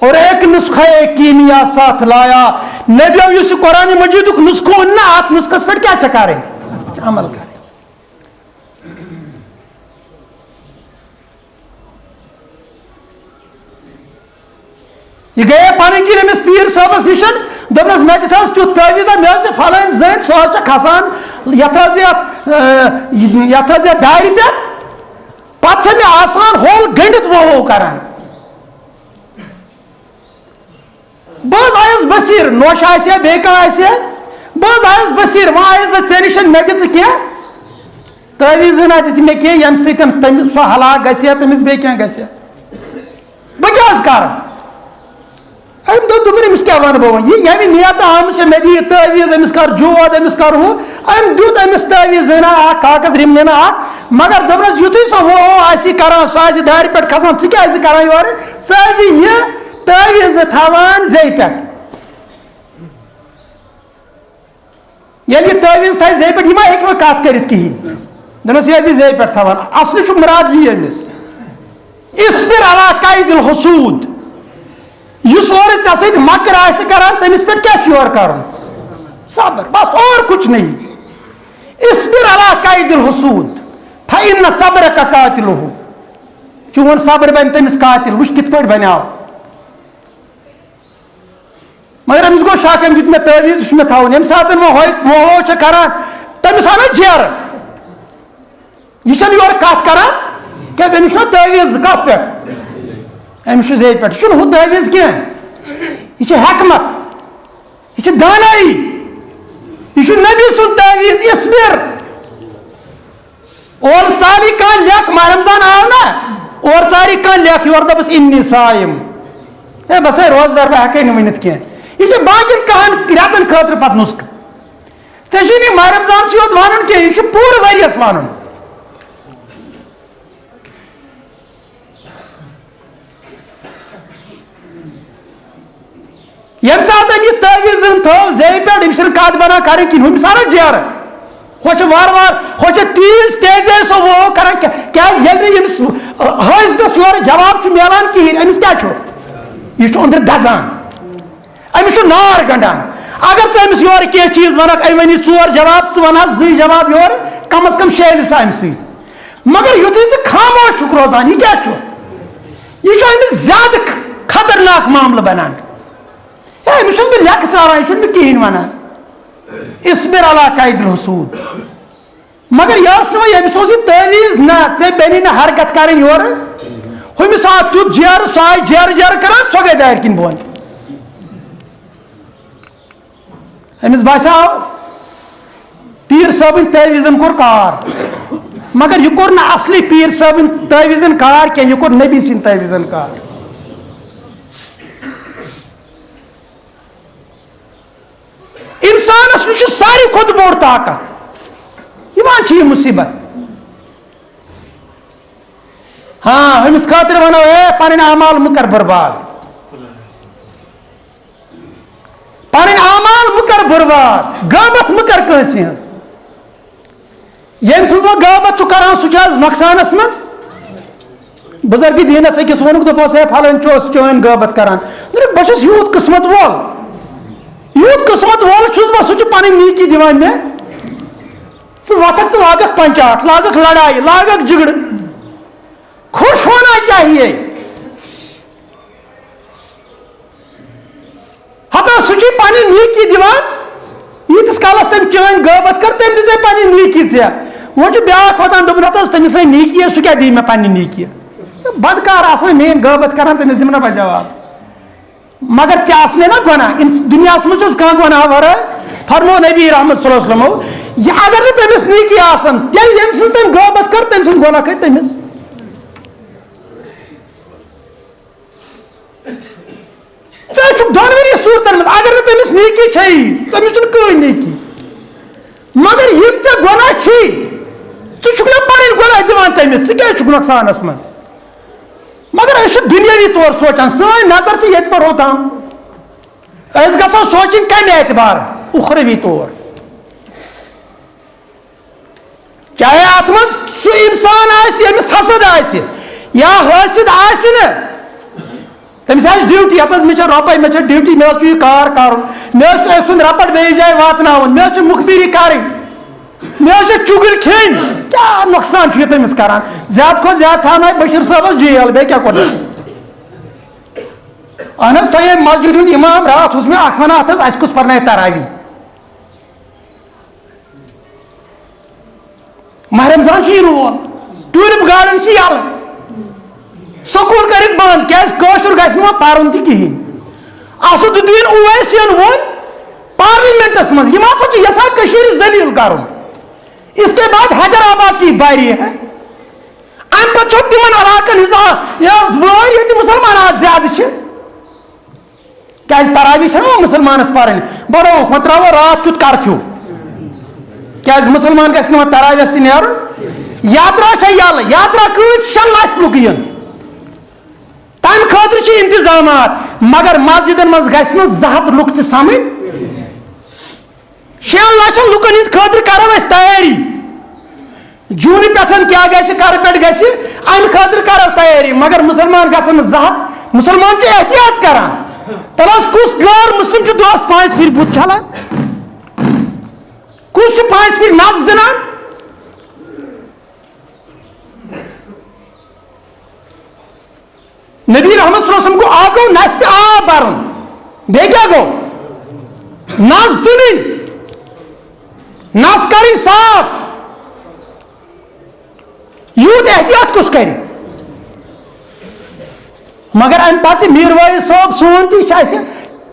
اور ایک نسخہ کیمیا ساتھ لایا نبیو اس قرآن مجید نسخہ ان ات نسخس پہ کیا کریں عمل کریں یہ گئے پانی کی امس پیر صاحبس نشن دس مے دس تیت تعویزہ مے فلان زن سہ کھسان یت دارِ پہ پتہ مے آسان ہول گنڈت وہ کران بہت آیس بصیر نوش آسیا بیٚیہِ کانٛہہ آسیا بہت آیس بصیر وۄنۍ آیس بہٕ ژےٚ نِش مےٚ دِ ژٕ کینٛہہ تعویٖذ نہ دِتہِ مےٚ کینٛہہ ییٚمہِ سۭتۍ تٔمِس سۄ ہلاک گژھِ ہا تٔمِس بیٚیہِ کینٛہہ گژھِ ہا بہٕ کیٛاہ حظ کرٕ أمۍ دوٚپ أمِس کیٛاہ وَنہٕ بہٕ وۄنۍ یہِ ییٚمہِ نیتہٕ آمٕژ چھےٚ مےٚ دِ یہِ تعویٖذ أمِس کر جود أمِس کر ہُہ أمۍ دیُت أمِس تعویٖذ زٲنا اکھ کاغذ رِمنِنہٕ اکھ مگر دوٚپنَس یُتھُے سۄ ہُہ آسہِ کران سۄ آسہِ دارِ پٮ۪ٹھ کھسان ژٕ کیٛازِ کران یورٕ ژٕ ٲسۍ یہِ تعویٖذ تھاوان زیٚیہِ پٮ۪ٹھ ییٚلہِ یہِ تعویٖذ تھایہِ زیٚیہِ پٮ۪ٹھ یہِ ما ہیٚکہِ وۄنۍ کتھ کٔرِتھ کِہیٖنۍ دوٚپنَس یہِ ٲسۍ زیٚیہِ پٮ۪ٹھ تھاوان اصلہِ چھُ مُراد یی أمِس اصبر علی قید الحسود یُس اورٕ ژےٚ سۭتۍ مکر آسہِ کران تٔمِس پٮ۪ٹھ کیٛاہ چھُ یورٕ کرُن صبر بس اور کچھ نہیں اصبر علی قید الحسود فإن صبرک قاتلہ چون صبر بنہِ تٔمِس قاتل وٕچھ کِتھ پٲٹھۍ بنیو مگر أمِس گوٚو شک أمۍ دیُت مےٚ تعویٖذ یہِ چھُ مےٚ تھاوُن ییٚمہِ ساتہٕ وۄنۍ ہو چھِ کران تٔمِس آو نا جیرٕ یہِ چھَنہٕ یورٕ کتھ کران کیٛازِ أمِس چھُنہ تعویٖذ کتھ پٮ۪ٹھ أمِس چھُ زیٚیہِ پٮ۪ٹھ یہِ چھُنہٕ ہُہ تعویٖذ کینٛہہ یہِ چھِ حکمت یہِ چھِ دانایی یہِ چھُ نبی سُنٛد تعویٖذ اصبر اور ژالی کانٛہہ لیکھ ماہ رمضان آو نا اور ژاری کانٛہہ لیکھ یورٕ دوٚپُس اِنی صایِم ہے بس ہے روزدار بہٕ ہٮ۪کَے نہٕ ؤنِتھ کینٛہہ یہ چھِ باقین کہن رٮ۪تن خٲطرٕ پتہٕ نسخہٕ ژےٚ چھُے نہٕ ماہ رمضانسٕے یوت وَنُن کینٛہہ یہِ چھُ پوٗرٕ ؤرِیَس وَنُن ییٚمہِ ساتہٕ یہِ تعویٖذ تھٲو زیٚیہِ پٮ۪ٹھ أمِس چھِنہٕ کتھ بنان کرٕنۍ کِہیٖنۍ ہُمِس آو نا جیرٕ ہُہ چھِ وارٕ وارٕ ہُہ چھِ تیزے سُہ وہ کران کیٛازِ ییٚلہِ نہٕ ییٚمِس حٲضِدس یورٕ جواب چھُ میلان کِہیٖنۍ أمِس کیٛاہ چھُ یہِ چھُ أنٛدرٕ دزان أمِس چھُ نار گنٛڈان اگر ژٕ أمِس یورٕ کینٛہہ چیٖز وَنکھ أمۍ ؤنی ژور جواب ژٕ وَنہٕ زٕے جواب یورٕ کم از کم شیلہِ سُہ اَمہِ سۭتۍ مگر یُتھُے ژٕ خاموش چھُکھ روزان یہِ کیٛاہ چھُ یہِ چھُ أمِس زیادٕ خطرناک معاملہٕ بنان ہے أمِس چھُس بہٕ لیکھٕ ژاران یہِ چھُنہٕ مےٚ کِہیٖنۍ وَنان اصبر علی قید الحسود مگر یہِ ٲس نہٕ وۄنۍ أمِس اوس یہِ تعویٖذ نہ ژےٚ بنی نہٕ حرکت کرٕنۍ یورٕ ہُمِس آو تیُتھ جیرٕ سُہ آیہِ جیرٕ جیرٕ کران سۄ گٔے دارِ کِنۍ بۄن أمِس باسیو پیٖر صٲبٕنۍ تعویٖذن کوٚر کار مگر یہِ کوٚر نہٕ اصلی پیٖر صٲبٕنۍ تعویٖذن کار کینٛہہ یہِ کوٚر نبی سٕنٛدۍ تعویٖذن کار انسانس نِش چھُ ساروی کھۄتہٕ بوٚڑ طاقت یِوان چھِ یہِ مُصیبت ہاں أمِس خٲطرٕ وَنو ہے پنٕنۍ اعمال مہٕ کر برباد پنٕنۍ اعمال مہٕ کر برباد غٲبت مہٕ کر کٲنٛسہِ ہٕنٛز یم سن غابت کران سہ نقصانس مز بزرگ دینس اکس وونک دپس ہے پھلن چون غابت کران بہت یوت قسمت وول یوت قسمت وول چھس بہ سہ پن نیکی دان مے ثہ وتھک تو لاگک پنچاٹ لاگک لڑائی لاگک جگڑ خوش ہونا چاہیے ہتا سہ پن نیکی دان یتس کالس تم چین غابت کر تم دے پن نیکی ژےٚ وۄنۍ چھُ بیٛاکھ واتان دوٚپُن ہتس تٔمِس ہے نیکی سُہ کیٛاہ دی مےٚ پننہِ نیکی بدکار آسان میٲنۍ غابت کران تٔمِس دِمہٕ نہ بہٕ جواب مگر ژےٚ آسنے نا گۄناہ دُنیاہس منٛز چھس کانٛہہ گۄناہ ورٲے فرمو نبی رحمت صلی اللہ علیہ وسلمو یہِ اگر نہٕ تٔمِس نیکی آسان تیٚلہِ ییٚمہِ سٕنٛز تٔمۍ غابت کٔر تٔمۍ سٕنٛز گۄناہ کھٔتۍ تٔمِس ژےٚ چھُکھ دۄنوٕنی صوٗرتن منٛز اگر نہٕ تٔمِس نیکی چھیی تٔمِس چھُنہٕ کٕہٕنۍ نیکی مگر یِم ژےٚ گۄناہ چھی ژٕ چھُکھ نہ پنٕنۍ گۄناہ دِوان تٔمِس ژٕ کیٛازِ چھُکھ نۄقصانس منٛز مگر أسۍ چھِ دُنیٲوی طور سونٛچان سٲنۍ نظر چھِ ییٚتہِ پٮ۪ٹھ اوٚتام أسۍ گژھو سونٛچٕنۍ کمہِ اعتبار اُخروی طور چاہے اتھ منٛز سُہ انسان آسہِ ییٚمِس حسد آسہِ یا حٲسد آسہِ نہٕ تٔمِس آسہِ ڈیوٹی یتھ مےٚ چھِ رۄپے مےٚ چھِ ڈیوٹی مےٚ اوس یہِ کار کرُن مےٚ اوس أکۍ سُنٛد رپٹ بیٚیِس جایہِ واتناوُن مےٚ ٲس یہِ مُخبِری کرٕنۍ مےٚ ٲس یہِ چُگٕلۍ کھیٚنۍ کیٛاہ نۄقصان چھُ یہِ تٔمِس کران زیادٕ کھۄتہٕ زیادٕ تھاوناے بشیٖر صٲبس جیل بیٚیہِ کیٛاہ کوٚرنس اہن حظ تۄہہِ مسجد ہُنٛد امام راتھ اوس مےٚ اکھ ونان اتھ حظ اسہِ کُس پرنایہِ تراوی ماہ رمضان چھُ یِنہٕ ٹوٗلِپ گاڈن چھِ یلہٕ سکوٗل کٔرِکھ بنٛد کیٛازِ کٲشُر گژھِ نہٕ وۄنۍ پرُن تہِ کِہینۍ اسد الدین اویسین ووٚن پارلِمنٹس منٛز یِم ہسا چھِ یژھان کٔشیٖرِ ذلیٖل کرُن اس کے بعد حیدرآباد کی باری ہے امہِ پتہٕ چھُ تِمن علاقن ہٕنٛز وٲرۍ ییٚتہِ مُسلمانات زیادٕ چھِ کیٛازِ تراوی چھنہ وۄنۍ مُسلمانس پرٕنۍ بنووُکھ وۄنۍ تراوو راتھ کیُتھ کرفیوٗ کیٛازِ مُسلمان گژھِ نہٕ وۄنۍ تراویس تہِ نیرُن یاترا چھےٚ یلہٕ یاترا کۭتۍ 6 لچھ لُکھ یِن تمہِ خٲطرٕ چھِ انتظامات مگر مسجدن منٛز گژھِ نہٕ 200 لُکھ تہِ سمٕنۍ 6 لچھن لُکن ہٕنٛدِ خٲطرٕ کرو أسۍ تیٲری جوٗنہٕ پٮ۪ٹھ کیٛاہ گژھِ کرٕ پٮ۪ٹھ گژھِ امہِ خٲطرٕ کرو تیٲری مگر مُسلمان گژھن نہٕ 200 مُسلمان چھِ احتیاط کران تل حظ کُس غٲر مسلم چھُ دۄہس 5 پھِرِ بُتھ چھلان کُس چھُ 5 پھِرِ نظ دِنان نبی رحمت صلی اللہ علیہ وسلم کو آ گوٚو نستہِ آب برُن بیٚیہِ کیٛاہ گوٚو نظ دِنٕنۍ نس کرٕنۍ صاف یوٗت احتیاط کُس کرِ مگر امہِ پتہٕ میٖر صٲب سون تہِ چھِ اسہِ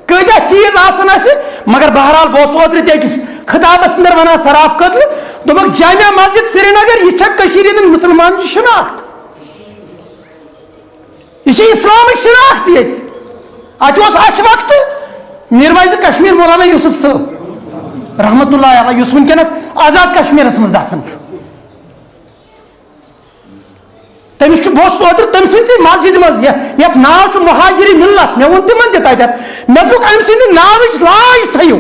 کۭتیاہ چیٖز آسان اسہِ مگر بہرحال بہٕ اوسُس اوترٕ تہِ أکِس خطابس انٛدر ونان صراف قتل دوٚپُکھ جامع مسجد سرینگر یہِ چھےٚ کٔشیٖرِ ہٕنٛدٮ۪ن مُسلمانن شناخت یہ چھِ اسلامٕچ شناخت ییٚتہِ اتہِ اوس اکھ وقتہٕ میٖروایزِ کشمیٖر مولانا یوٗسف صٲب رحمت اللہ علیہ یُس وٕنکیٚنس آزاد کشمیٖرس منٛز دفن چھُ تٔمِس چھُ بہٕ اوسُس اوترٕ تٔمۍ سٕنٛدسٕے مسجدِ منٛز یتھ ناو چھُ مہاجری ملت مےٚ ووٚن تِمن تہِ تتٮ۪تھ مےٚ دوٚپُکھ أمۍ سٕنٛدِ ناوٕچ لاج تھٲیِو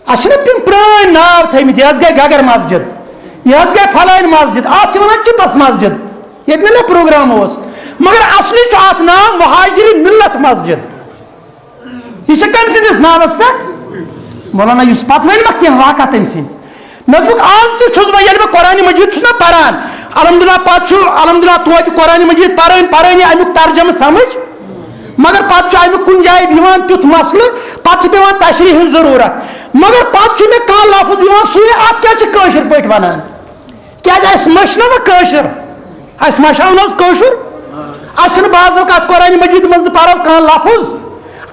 اَسہِ چھِنہ تِم پرٛٲنۍ ناو تھٲیمٕتۍ یہِ حظ گٔے گگر مسجد یہِ حظ گٔے فلٲنۍ مسجد اتھ چھِ ونان چِپس مسجد ییٚتہِ مےٚ پروگرام اوس مگر اصلی چھُ اتھ ناو مہاجری ملت مسجد یہ چھِ کٔمۍ سٕنٛدِس ناوس پٮ۪ٹھ مولانا یُس پتہٕ ؤنۍ مہ کینٛہہ واقعہ تٔمۍ سٕنٛدۍ مےٚ دوٚپُکھ آز تہِ چھُس بہٕ ییٚلہِ بہٕ قرآنِ مجیٖد چھُس نہ پران الحمدللہ پتہٕ چھُ الحمدللہ توتہِ قرآنِ مجیٖد پرٲنی امیُک ترجمہٕ سمجھ مگر پتہٕ چھُ امیُک کُنہِ جایہِ یِوان تیُتھ مسلہٕ پتہٕ چھِ پیٚوان تشریح ہٕنٛز ضروٗرت مگر پتہٕ چھُ مےٚ کانٛہہ لفظ یِوان سُے اتھ کیٛاہ چھِ کٲشِر پٲٹھۍ ونان کیٛازِ اسہِ مٔشۍ نہ وۄنۍ کٲشُر اسہِ مشاو نہ حظ کٲشُر اسہِ چھُنہٕ بعض اوقات قرآنِ مجیٖد منٛز پرو کانٛہہ لفظ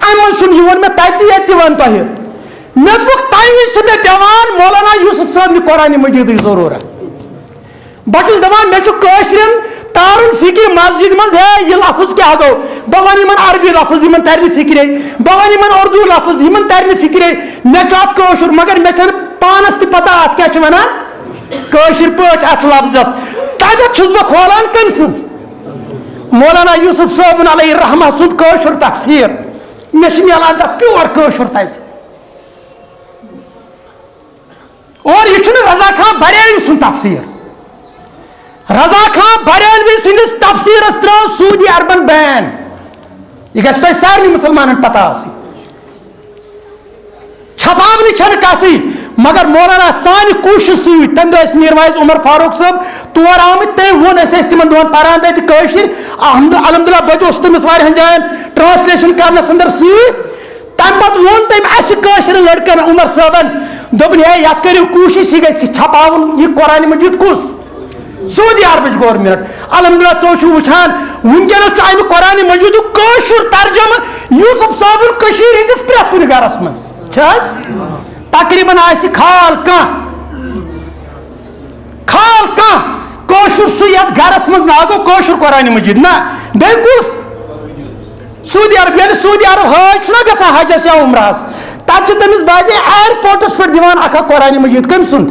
امہِ منٛز چھُنہٕ یِوان مےٚ تتہِ تہِ ییٚتہِ تہِ ون تۄہہِ مےٚ دوٚپُکھ تمہِ وِزِ چھِ مےٚ پیٚوان مولانا یوٗسف صٲبنہِ قرآنِ مجیٖدٕچ ضروٗرت بہٕ چھُس دپان مےٚ چھُ کٲشرٮ۪ن تارُن فکرِ مسجد منٛز ہے یہِ لفظ کیٛاہ گوٚو بہٕ ونہٕ یِمن عربی لفظ یِمن ترِ نہٕ فکرے بہٕ ونہٕ یِمن اردوٗ لفظ یِمن ترِ نہٕ فکرے مےٚ چھُ اتھ کٲشُر مگر مےٚ چھنہٕ پانس تہِ پتہ اتھ کیٛاہ چھِ ونان کٲشِر پٲٹھۍ اتھ لفظس تتٮ۪تھ چھُس بہٕ کھولان کٔمۍ سٕنٛز مولانا یوٗسف صٲبُن علیہ رحمہ سُنٛد کٲشُر تفسیٖر مےٚ چھِ ملان تتھ پیور کٲشُر تتہِ اور یہ رضا خان بریلوی سن تفسیر. رضا خان بریلوی سندس تفسیرس ترو سعودی عربن بین. یہ گھس تہ سارے مسلمانن پتہ آسن. چھپاونی چھنہ کتھی مگر مولانا سانہ کوشش ست تمہ دہ میروائز عمر فاروق صاحب تور آمت تم وون تمن دہن پران تتہ کٲشر الحمدللہ بہت تمس واریاہن جاین ٹرانسلیشن کرنس اندر ست. تمہ پتہ وون تم اس کٲشر لڑکن عمر صٲبن دوٚپُن ہے یتھ کٔرِو کوٗشش یہ گژھِ چھپاوُن یہ قرآن مجید کُس سعودی عربٕچ گورمنٹ. الحمدللہ تُہۍ چھِو وٕچھان وٕنکیٚنس چھُ امہِ قرآن مجیدُک کٲشُر ترجمہٕ یوٗسف صٲبُن کٔشیٖرِ ہٕنٛدِس پرٛٮ۪تھ کُنہِ گرس منٛز چھِ حظ. تقریٖباً آسہِ کھال کانٛہہ کٲشُر سُہ یتھ گرس منٛز نہ گوٚو کٲشُر قرآن مجید نہ بیٚیہِ کُس سعودی عرب. ییٚلہِ سعودی عرب حٲج چھُنہ گژھان حجس یا عمرہس تتہِ چھِ تٔمِس باضے ایرپورٹس پٮ۪ٹھ دِوان اکھ قرآن مجید کٔمۍ سُنٛد.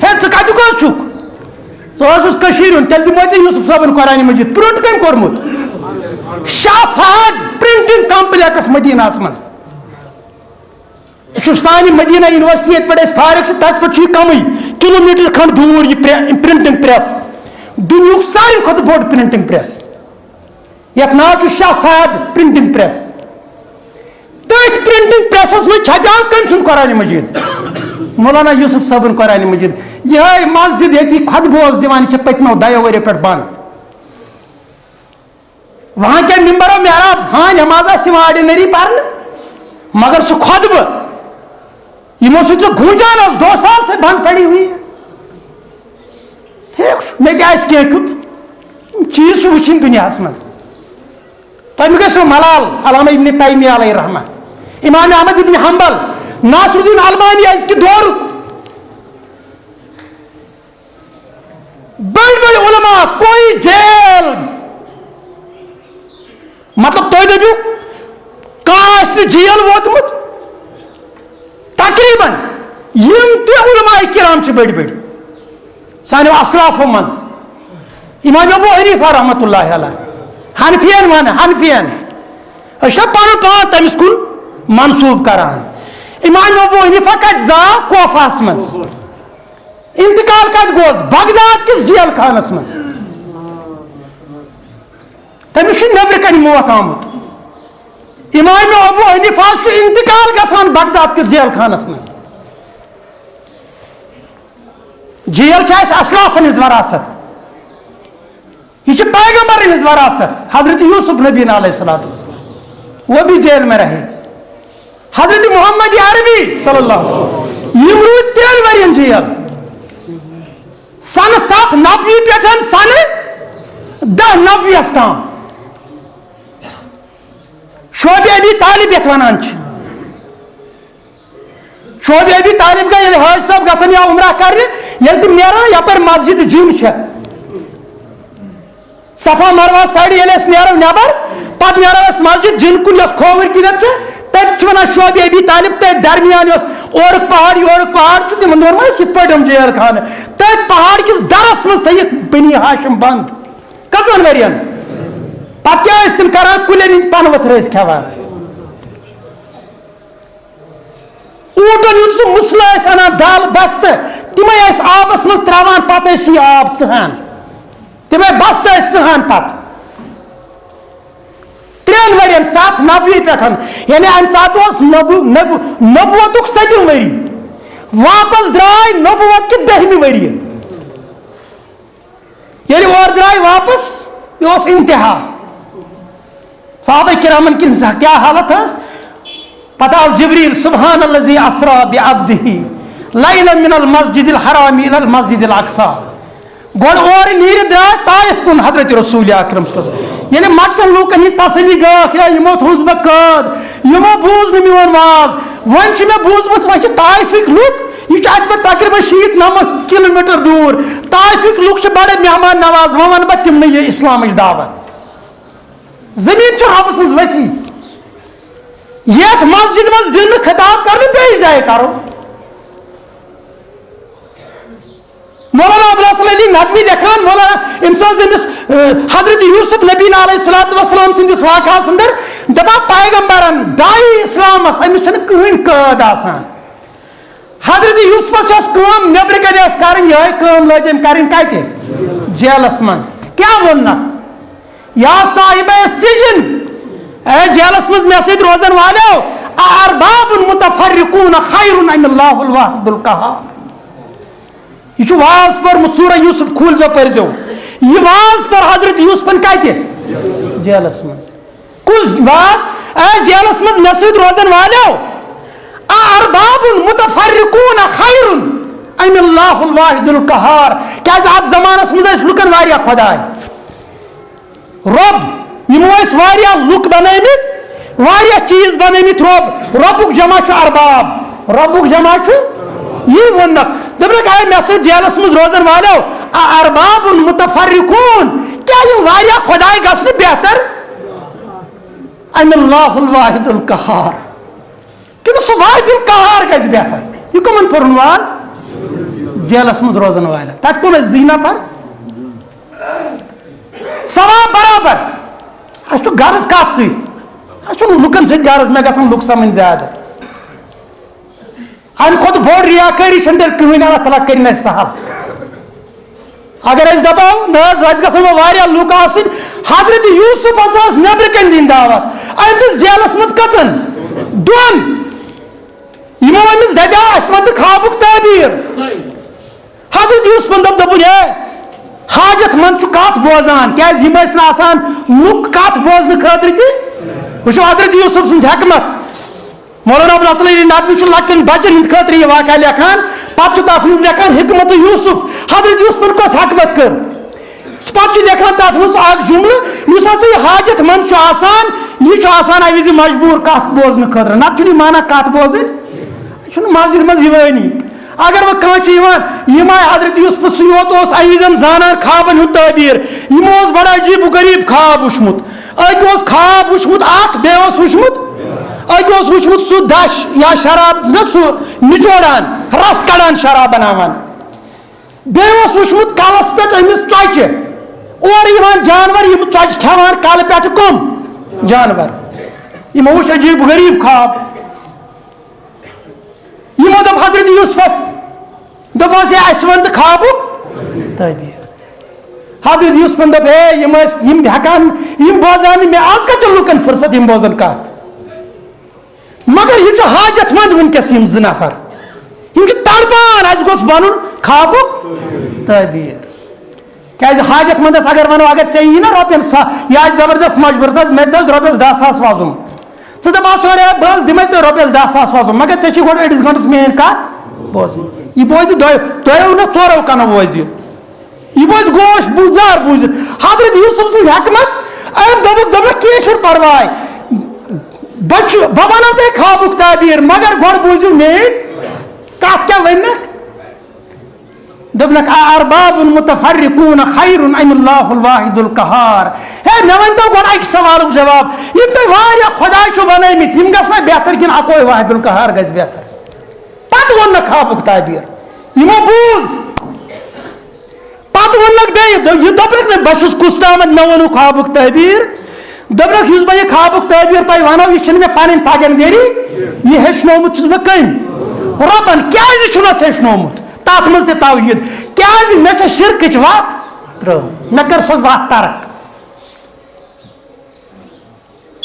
ہے ژٕ کتیُک حظ چھُکھ ژٕ اوسُس کٔشیٖرِ ہُنٛد تیٚلہِ دِموے ژےٚ یوٗسف صٲبن قرآن مجید. پرنٹ کٔمۍ کوٚرمُت شاہ فہد پرنٹنگ کمپلیکس مدینہس منٛز. یہ سانہ مدینہ یونیورسٹی یت پہ فارغ سے تت پہ کمی کلومیٹر کھنڈ دور یہ پرنٹنگ پریس دنیا ساروی کھت بوڑ پرنٹنگ پریس یت ناو شاہ فہد پرنٹنگ پریس. تھی پرنٹنگ پریسس میں چھپاو کم سن قرآن مجید مولانا یوسف صٲبن قرآن مجید. یہ مسجد یہ خط بوز دِوان پتمو 2 ؤریو پہ بند. وہاں کے ممبر و محراب ہاں نماز آرڈنری پڑھنے مگر سہ خطبہ یمو سو گونجان 2 سال سے بند پڑی ہوئی ہے. ٹھیک مے تہ کیت چیز وچھن دنیا مز تمہیں گھو ملال علامہ ابن تیمیہ علیہ رحمہ امام احمد ابن حنبل ناصر الدین البانی اس کے دور بڑے علماء کوئی جیل مطلب تھی دپو کانٛہہ جیل ووتمت تقریباً یم تہ علماء کرام بڑی سانو اسلافو مز امام ابو حنیفہ رحمۃ اللہ علیہ حنفین حنفین پن پان تمس کن منسوب کران. امام ابو حنیفہ کت زاو کوفہس مز انتقال کت گوس بغداد کس جیل خانس مز تمس نبر کن موت آمت. امام ابو حنیفہ انتقال گژھان بغداد کس جیل خانس مز. جیل اسلافن ہز وراثت یہ پیغمبر ہز وراثت. حضرت یوسف نبی علیہ الصلوۃ والسلام وہ بھی جیل میں رہے. حضرت محمد عربی صلی اللہ علیہ وسلم یہ روز 3 ورین جیل سن 790 پہ سن 1090 تام. شعیب ابی طالب یت ونان شعیب ابی طالب کا یل حاج صاحب گھن یا عمرہ کرنے یل تم نیران یپر مسجد جم صفا مروا سائڈ یل نیرو نبر پتہ نیرو اس مسجد جن کن یس کھوور کنت تت ونان شعیب ابی طالب تت درمیان یس اور پہاڑ تمن دون ما یت پہ جیل خانہ تت پہاڑ کس درس مز تھک بنی ہاشم بند کژن ورین. پتہ کیا تم کران کلین ہند پن ؤتھر کھیوان اوٹن ہند سہ مسلہ انان دال بستہ تمے آبس مز تراوان پتہ سہ آب ژہان تمے بستہ ژہان پتہ 3 ورین 790 پہ یعنی امہ سات نبوتک 7 وری واپس درائے نبوت کہ 10 وری یعنی اور درائے واپس یہ انتہا. صحابہ کرامن کی کیا حالت ہے پتہ جبریل سبحان الذی اسرا بعبدہ لیلا من المسجد الحرام الى المسجد الاقصى گوڑ اور نیر درائے طائف کن حضرت رسول اکرم صلی اللہ علیہ وسلم یعنی مکن لوکن ہی تسلی گاک یا یمو تھوز بکاد یمو بوز نمیون واز ون چھ میں بوزمت وہ طائفک لوک یہ ات پہ تقریباً 90 کلومیٹر دور طائفک لوک بڑے مہمان نواز ون بہ تم یہ اسلام دعوت. زمین رب سز وسیع یت مسجد مز دن خطاب کرنے بیس جائے کرو. مولانا ابوالحسن علی ندوی لکھان مولانا امس حضرت یوسف نبی علیہ الصلوۃ والسلام سندس واقعہ اندر دپان پیغمبرن دائی اسلامس امس کہین قید آسان. حضرت یوسفس کام نیبر کن کریں یہ کام لج کریں کتہ جیلس مز کیا وننا یا صاحب سجن اے جیلس مز مے سۭتۍ روزن والو ارباب متفرقون خیر ام اللہ الواحد القہار. یہ واز پورمت سورہ یوسف کھول زو پر زو یہ واز پر حضرت یوسفن کتہ جیلس مز کس واز اے جیلس مز مے سۭتۍ روزن والو ارباب متفرقون خیر ام اللہ الواحد القہار. کیا ات زمانس مز لکن واریاہ خدائے رب یمو واریاہ لک بنٲمٕتۍ واریاہ چیز بنٲمٕتۍ ربُک جمع چھُ ارباب ربُک جمع چھُ یہ ونک دپک اے مے سۭتۍ جیلس مز روزن والو ارباب متفرقون کیا یم واریاہ خدائے گژھنہٕ بہتر ام اللہ الواحد القہار کہ سہ واحد القہار گژھِ بہتر. یہ کمن پورن واز جیلس مز روزن والا تت کن زی نفر ثواب برابر اس غرض کت ست لکن ست غرض مے گژھن لُکھ سمجھ زیادہ امہ کھۄتہٕ بوٚڑ ریاکٲری چھنہٕ تیٚلہِ کٕہٕنۍ اللہ تعالیٰ کٔرِنۍ اَسہِ سہل. اگر أسۍ دپو نہ حظ وۄنۍ گژھن وۄنۍ واریاہ لُکھ آسٕنۍ حضرت یوسف حظ ٲس نیبرٕ کَنۍ دِنۍ دعوت أمۍ دِژ جیلس منٛز کٔژن دۄن یمو أمِس دپیو اَسہِ وَن تہٕ خوابُک تعبیٖر. حضرت یوسفن دوٚپُن ہے حاجت مند چھُ کتھ بوزان کیازِ یِم ٲسۍ نہٕ آسان لُکھ کتھ بوزنہٕ خٲطرٕ تہِ. وٕچھو حضرت یوسف سٕنٛز حکمت. مولانا ابوالحسن علی ندوی چھُ لۄکٹٮ۪ن بچن ہٕنٛدِ خٲطرٕ یہِ واقعہ لیکھان پتہٕ چھُ تتھ منٛز لیکھان حکمت یوسف حضرت یوسفن کۄس حکمت کٔر. پتہٕ چھُ لیکھان تتھ منٛز اکھ جملہٕ یُس ہسا یہِ حاجت مند چھُ آسان یہِ چھُ آسان امہِ وِزِ مجبوٗر کتھ بوزنہٕ خٲطرٕ نتہٕ چھُنہٕ یہِ مانان کتھ بوزٕنۍ یہِ چھُنہٕ مسجد منٛز یِوٲنی. اگر وۄنۍ کانٛہہ چھُ یِوان یِم آے حضرت یوسف سُے یوت اوس امہِ وِزِ زانان خوابن ہُنٛد تعبیٖر یِمو اوس بڑٕ عجیٖب و غریٖب خواب وٕچھمُت. أکۍ اوس خواب وٕچھمُت اکھ بیٚیہِ اوس وٕچھمُت أکۍ اوس وٕچھمُت سُہ دش یا شراب نہ سُہ نچوڑان رس کڑان شراب بناوان بیٚیہِ اوس وٕچھمُت کلس پٮ۪ٹھ أمِس ژۄچہِ اورٕ یِوان جانور یِم ژۄچہِ کھٮ۪وان کلہٕ پٮ۪ٹھٕ کٕم جانور. یِمو وٕچھ عجیٖب و غریٖب خواب. یِمو دوٚپ حضرت یوسفس دوٚپہوس ہے اَسہِ وَن تہٕ خوابُک تعبیٖر. حضرت یوسفن دوٚپ ہے یِم ٲسۍ یِم ہٮ۪کان یِم بوزان نہٕ مےٚ آز کتہِ لُکن فرصت یِم بوزن کتھ مگر یہ چھُ حاجت مند ونکس یم زٕ نفر یم چھِ تڑپان اَسہِ گوٚژھ بنُن خوابُک تعبیٖر. کیازِ حاجت مندس اگر ونو اگر ژےٚ یی نا رۄپین یہِ آسہِ زبردست مجبوٗر دس مےٚ دِژ رۄپیس 10,000 وزُم ژٕ دپہٕ سورے بہٕ حظ دِمے ژےٚ رۄپیس 10,000 وزُم مگر ژےٚ چھِ گۄڈٕ أڑِس گنٹس میٲنۍ کتھ بوزٕنۍ. یہِ بوزِ دۄیو نہ ژورو کنو بوزِ یہِ بوزِ گوش بوزار بوٗزِتھ. حضرت یوسف سٕنٛز حکمت أمۍ دوٚپُکھ کینٛہہ چھُنہٕ پرواے بہٕ ونو تۄہہِ خوابُک تعبیٖر مگر گۄڈٕ بوٗزِو میٲنۍ کتھ کیٛاہ ؤنکھ. دوٚپنکھ ارباب متفرقون خیر ام اللہ الواحد القہار. ہے مےٚ ؤنۍتو گۄڈٕ اکہِ سوالُک جواب یِم تۄہہِ واریاہ خۄداے چھِو بنٲومٕتۍ یِم گژھنا بہتر کِنہٕ اکوے واحد القہار گژھِ بہتر. پتہٕ ووٚننکھ خوابُک تعبیٖر یِمو بوٗز پتہٕ ووٚننکھ بیٚیہِ یہِ دوٚپنکھ نہٕ بہٕ چھُس کُس تامتھ مےٚ ووٚنوُ خوابُک تعبیٖر. دوٚپنکھ یُس بہٕ یہِ خوابُک تعبیٖر تۄہہِ ونو یہِ چھنہٕ مےٚ پنٕنۍ پگن گٔری یہِ ہیٚچھنومُت چھُس بہٕ کٔمۍ رۄبن. کیازِ چھُنس ہیٚچھنومُت تتھ منٛز تہِ توحیٖد کیازِ مےٚ چھےٚ شرکٕچ وتھ ترٲومٕژ مےٚ کٔر سۄ وتھ ترک.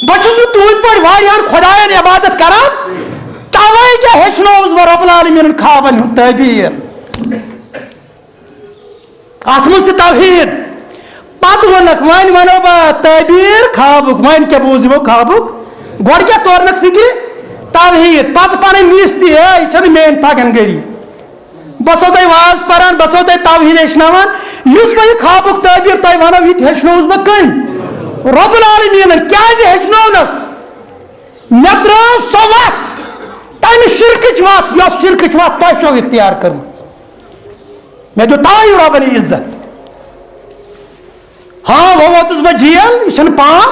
بہٕ چھُس نہٕ تُہنٛدِ پٲٹھۍ واریاہن خۄداین عبادت کران توے کیٛاہ ہیٚچھنووُس بہٕ رۄب العالمیٖنن خوابن ہُنٛد تعبیٖر اتھ منٛز تہِ توحیٖد. پتہٕ ووٚنکھ وۄنۍ ونو بہٕ تعبیٖر خوابُک وۄنۍ کیٛاہ بوٗز یِمو خوابُک گۄڈٕ کیٛاہ تورنکھ فکرِ توحیٖد پتہٕ پنٕنۍ میٖس تہِ ہے یہِ چھنہٕ میٲنۍ پگن گٔری بہٕ چھسو تۄہہِ واز پران بہٕ چھسو تۄہہِ توحیٖد ہیٚچھناوان یُس بہٕ یہِ خوابُک تعبیٖر تۄہہِ ونو یہِ تہِ ہیٚچھنووُس بہٕ کٔمۍ رۄب العالمیٖنن. کیازِ ہیٚچھنوونس مےٚ ترٲو سۄ وتھ تمہِ شرکٕچ وتھ یۄس شرکٕچ وتھ تۄہہِ چھو اختیار کٔرمٕژ مےٚ دیُت توے رۄبن یہِ عزت. ہاں وۄنۍ ووتُس بہٕ جیل یہِ چھنہٕ پام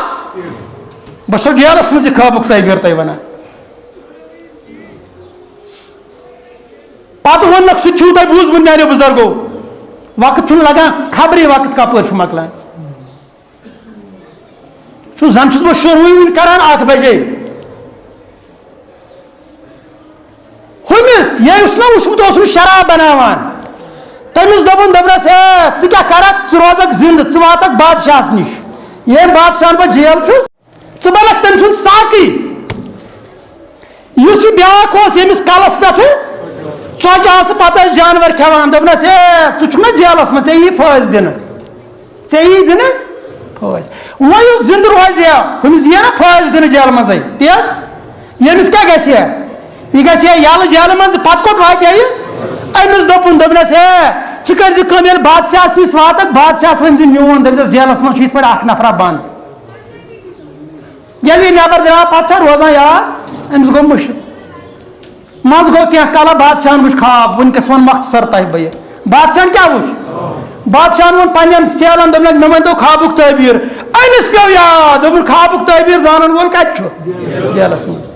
بہٕ چھُسو جیلس منٛز یہِ خوابُک تعبیٖر تۄہہِ ونان. پتہٕ ووٚنکھ سُہ چھُو تۄہہِ بوٗزمُت میانیو بُزرگو وقت چھُنہٕ لگان خبرٕے وقت کپٲرۍ چھُ مۄکلان. سُہ زن چھُس بہٕ شُروٗع وُنہِ کران 1 بجے ہُمِس تٔمِس یہِ یُس نا وٕچھمُت اوسُن شراب بناوان تٔمِس دوٚپنَس ہے ژٕ کیٛاہ کَرکھ ژٕ روزکھ زِندٕ ژٕ واتکھ بادشاہس نِش ییٚمۍ بادشاہن بہٕ جیل چھُس ژٕ بنکھ تٔمۍ سُنٛد ساقی یُس یہِ بیٛاکھ اوس ییٚمِس کلس پٮ۪ٹھٕ ژۄچہِ آسہٕ پتہٕ ٲسۍ جانور کھٮ۪وان دوٚپنس ہے ژٕ چھُکھ نا جیلس منٛز ژےٚ یی پھٲسۍ دِنہٕ ژےٚ یی دِنہٕ پھٲسۍ وۄنۍ یُس زِندٕ روزِ ہا ہُمِس یی نا پھٲسۍ دِنہٕ جیلہٕ منٛزٕے تی حظ ییٚمِس کیٛاہ گژھِ ہا یہِ گژھِ ہا یَلہٕ جیلہٕ منٛز پتہٕ کوٚت واتہِ ہا یہِ أمِس دوٚپنس ہے ژٕ کٔرۍ زِ کٲم ییٚلہِ بادشاہس نِش واتکھ بادشاہس ؤنۍ زِ میون دٔپۍزٮ۪س جیلس منٛز چھُ یِتھ پٲٹھۍ اکھ نفرا بنٛد ییٚلہِ یہِ نٮ۪بر درٛاو پتہٕ چھا روزان یاد أمِس گوٚو مُشِک منٛزٕ گوٚو کینٛہہ کالا بادشاہن وٕچھ خواب وٕنکٮ۪س ووٚن مختصر تۄہہِ بہٕ یہِ بادشاہن کیٛاہ وٕچھ بادشاہن ووٚن پننٮ۪ن چیلن دوٚپنکھ مےٚ ؤنۍتو خوابُک تعبیٖر أمِس پیوٚو یاد دوٚپُن خوابُک تعبیٖر زانن وول کتہِ چھُ جیلس منٛز